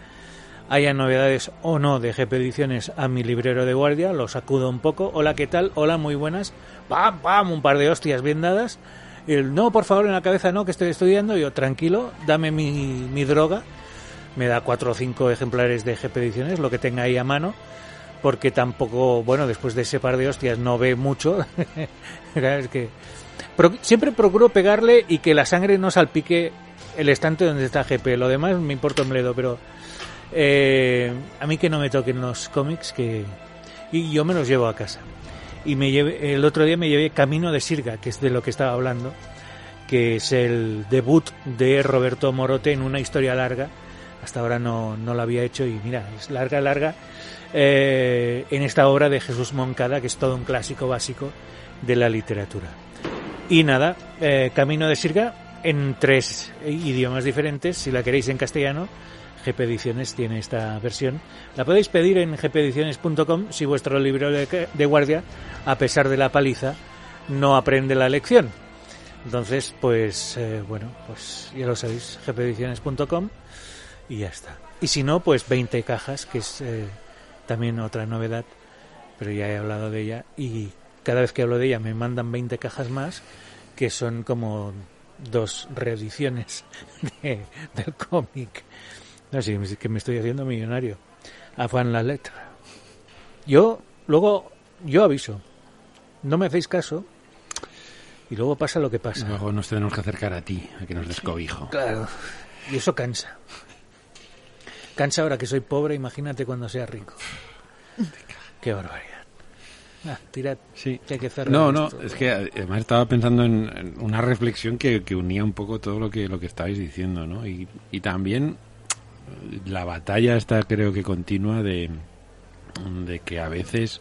haya novedades o no de GP Ediciones, a mi librero de guardia, los acudo un poco, hola, ¿qué tal? Hola, muy buenas, pam, pam, un par de hostias bien dadas, y no, por favor, en la cabeza no, que estoy estudiando, yo, tranquilo, dame mi droga, me da 4 o 5 ejemplares de GP Ediciones, lo que tenga ahí a mano, porque tampoco, bueno, después de ese par de hostias no ve mucho. Es que siempre procuro pegarle y que la sangre no salpique el estante donde está GP. Lo demás me importa un bledo, pero a mí que no me toquen los cómics, y yo me los llevo a casa. Y el otro día me llevé Camino de Sirga, que es de lo que estaba hablando, que es el debut de Roberto Morote en una historia larga. Hasta ahora no lo había hecho y mira, es larga, en esta obra de Jesús Moncada, que es todo un clásico básico de la literatura. Y nada, Camino de Sirga en 3 idiomas diferentes. Si la queréis en castellano, GP Ediciones tiene esta versión. La podéis pedir en gpediciones.com si vuestro libro de guardia, a pesar de la paliza, no aprende la lección. Entonces, pues ya lo sabéis, gpediciones.com y ya está. Y si no, pues 20 cajas, que es también otra novedad, pero ya he hablado de ella, y cada vez que hablo de ella me mandan 20 cajas más, que son como 2 reediciones del cómic. No sé, que me estoy haciendo millonario. Afán la letra. Yo aviso. No me hacéis caso y luego pasa lo que pasa. Luego nos tenemos que acercar a ti, a que nos des cobijo. Claro. Y eso cansa. Cansa ahora que soy pobre, imagínate cuando sea rico. Qué barbaridad. Tirad. Sí. Que hay que cerrar no, esto. Es que además estaba pensando en una reflexión que unía un poco todo lo que estabais diciendo, ¿no? Y también la batalla esta, creo que continua, de que a veces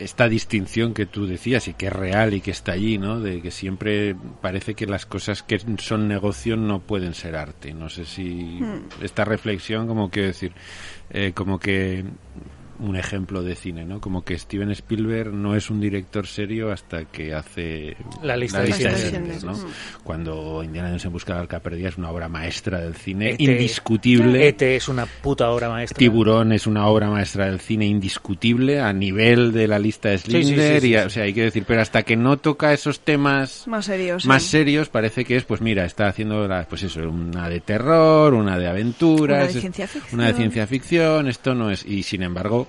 esta distinción que tú decías y que es real y que está allí, ¿no? De que siempre parece que las cosas que son negocio no pueden ser arte. No sé si esta reflexión, como quiero decir, como que un ejemplo de cine, ¿no? Como que Steven Spielberg no es un director serio hasta que hace la lista de Schindler, ¿no? Cuando Indiana Jones en busca de la arca perdida es una obra maestra del cine, indiscutible. E.T. es una puta obra maestra. Tiburón es una obra maestra del cine indiscutible a nivel de la lista de Schindler. Sí. O sea, hay que decir, pero hasta que no toca esos temas más serios, parece que es, pues mira, está haciendo una de terror, una de aventuras, una de ciencia ficción, esto no es, y sin embargo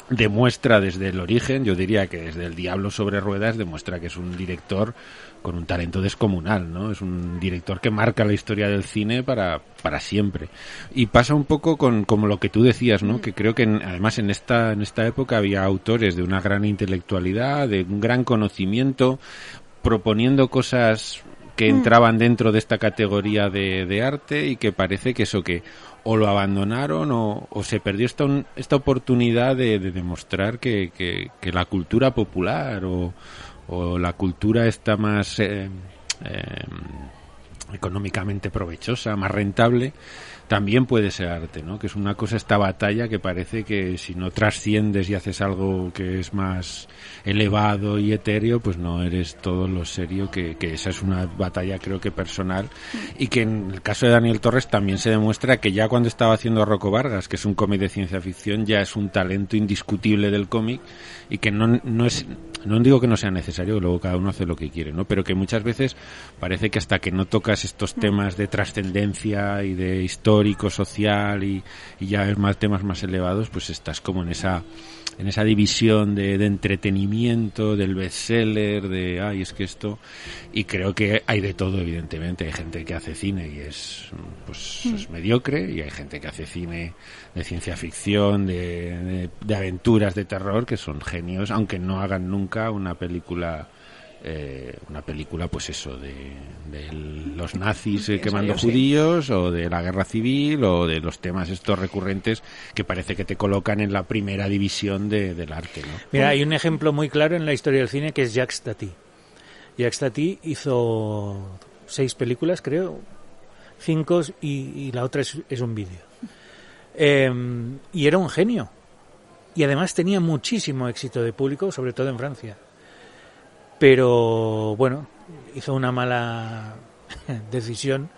demuestra desde el origen, yo diría que desde El Diablo sobre ruedas, demuestra que es un director con un talento descomunal, ¿no? Es un director que marca la historia del cine para siempre. Y pasa un poco como lo que tú decías, ¿no? Que creo que además en esta época había autores de una gran intelectualidad, de un gran conocimiento, proponiendo cosas que entraban dentro de esta categoría de arte, y que parece que eso que o lo abandonaron o se perdió esta oportunidad de demostrar que la cultura popular o la cultura está más económicamente provechosa, más rentable, también puede ser arte, ¿no? Que es una cosa esta batalla que parece que si no trasciendes y haces algo que es más elevado y etéreo, pues no eres todo lo serio, que esa es una batalla creo que personal, y que en el caso de Daniel Torres también se demuestra que ya cuando estaba haciendo Rocco Vargas, que es un cómic de ciencia ficción, ya es un talento indiscutible del cómic, y que no digo que no sea necesario, luego cada uno hace lo que quiere, ¿no? Pero que muchas veces parece que hasta que no tocas estos temas de trascendencia y de histórico, social y ya es más temas más elevados, pues estás como en esa división de entretenimiento, del bestseller, de es que esto, y creo que hay de todo, evidentemente. Hay gente que hace cine y es mediocre, y hay gente que hace cine de ciencia ficción, de aventuras, de terror, que son genios, aunque no hagan nunca una película pues eso, de los nazis quemando judíos, o de la guerra civil, o de los temas estos recurrentes que parece que te colocan en la primera división del arte, ¿no? Mira, hay un ejemplo muy claro en la historia del cine que es Jacques Tati. Jacques Tati hizo 6 películas, creo, 5, y la otra es un vídeo. Y era un genio. Y además tenía muchísimo éxito de público, sobre todo en Francia. Pero bueno, hizo una mala decisión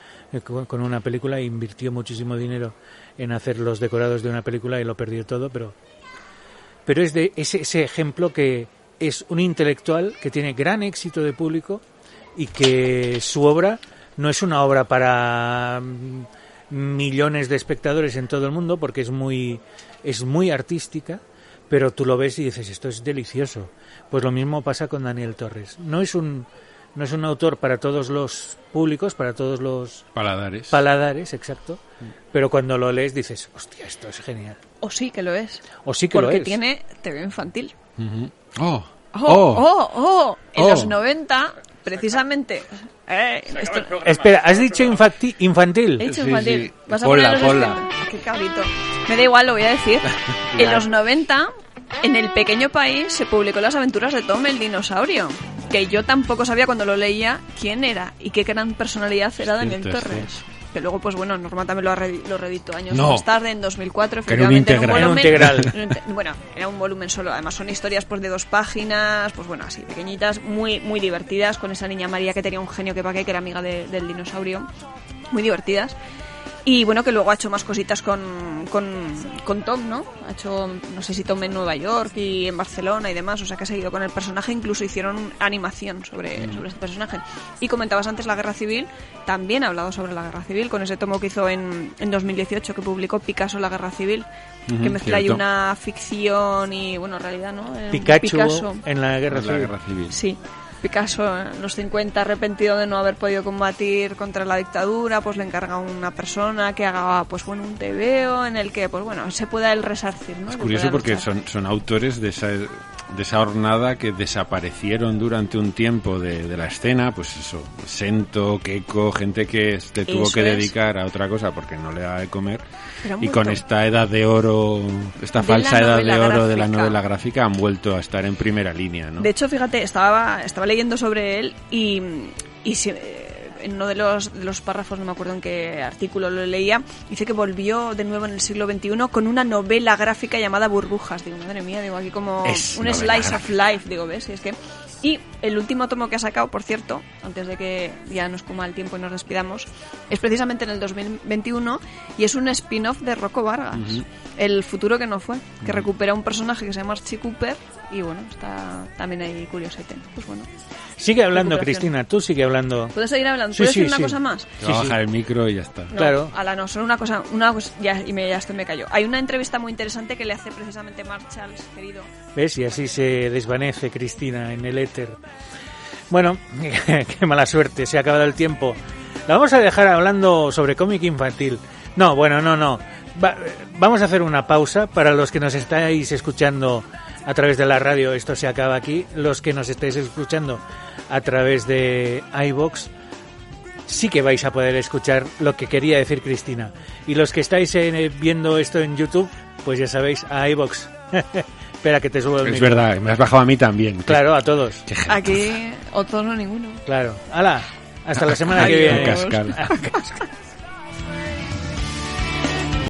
con una película, invirtió muchísimo dinero en hacer los decorados de una película y lo perdió todo, pero es de ese ejemplo que es un intelectual que tiene gran éxito de público y que su obra no es una obra para millones de espectadores en todo el mundo, porque es muy artística, pero tú lo ves y dices, esto es delicioso. Pues lo mismo pasa con Daniel Torres. No es un autor para todos los públicos, para todos los paladares, exacto. Pero cuando lo lees dices, hostia, esto es genial. O sí que lo es. O sí que lo es. Porque tiene TV infantil. Uh-huh. En los 90, precisamente. Espera, ¿has dicho infantil? He dicho infantil. Sí. ¿Vas a poner Ponla. Qué cabrito. Me da igual, lo voy a decir. En los 90, en El Pequeño País, se publicó Las aventuras de Tom el dinosaurio. Que yo tampoco sabía cuando lo leía quién era y qué gran personalidad era Daniel Torres. Que luego, pues bueno, Norma también lo reeditó años más tarde, en 2004, efectivamente, en un integral. Bueno, era un volumen solo. Además son historias pues de 2 páginas, pues bueno, así, pequeñitas, muy muy divertidas, con esa niña María que tenía un genio que era amiga del dinosaurio. Muy divertidas. Y bueno, que luego ha hecho más cositas con Tom, ¿no? Ha hecho, no sé si Tom en Nueva York y en Barcelona y demás, o sea que ha seguido con el personaje, incluso hicieron animación sobre este personaje. Y comentabas antes la Guerra Civil, también ha hablado sobre la Guerra Civil, con ese tomo que hizo en 2018, que publicó Picasso, la Guerra Civil, que mezcla ahí una ficción y, bueno, realidad, ¿no? Picasso en la Guerra Civil. Sí. Picasso en los 50, arrepentido de no haber podido combatir contra la dictadura, pues le encarga a una persona que haga, pues bueno, un tebeo en el que, pues bueno, se pueda él resarcir, ¿no? Es curioso porque son autores de esa hornada que desaparecieron durante un tiempo de la escena, pues eso, Sento, Keiko, gente que se tuvo que dedicar a otra cosa porque no le daba de comer, y con esta edad de oro, esta falsa edad de oro de la novela gráfica, han vuelto a estar en primera línea, ¿no? De hecho, fíjate, estaba leyendo sobre él y en uno de los párrafos, no me acuerdo en qué artículo lo leía, dice que volvió de nuevo en el siglo XXI con una novela gráfica llamada Burbujas. Digo, madre mía, digo, aquí como un slice of life, digo, ¿ves? Y es que... Y el último tomo que ha sacado, por cierto, antes de que ya nos coma el tiempo y nos despidamos, es precisamente en el 2021 y es un spin-off de Rocco Vargas, El futuro que no fue, que recupera un personaje que se llama Archie Cooper y bueno, está también ahí curiosete. Pues bueno. Sigue hablando, Cristina, tú sigue hablando. ¿Puedes seguir hablando? ¿Puedes decir una cosa más? Voy a bajar el micro y ya está. No, claro. No, solo una cosa ya esto me cayó. Hay una entrevista muy interesante que le hace precisamente Mark Charles, querido. ¿Ves? Y así se desvanece Cristina en el éter. Bueno, qué mala suerte, se ha acabado el tiempo. La vamos a dejar hablando sobre cómic infantil. No. Vamos a hacer una pausa para los que nos estáis escuchando a través de la radio. Esto se acaba aquí. Los que nos estáis escuchando a través de iVoox, sí que vais a poder escuchar lo que quería decir Cristina. Y los que estáis viendo esto en YouTube, pues ya sabéis, a iVoox. Espera que te subo el micro. Es verdad, me has bajado a mí también. Claro, a todos. Aquí, o todos o ninguno. Claro. ¡Hala! Hasta la semana que viene. A cascar.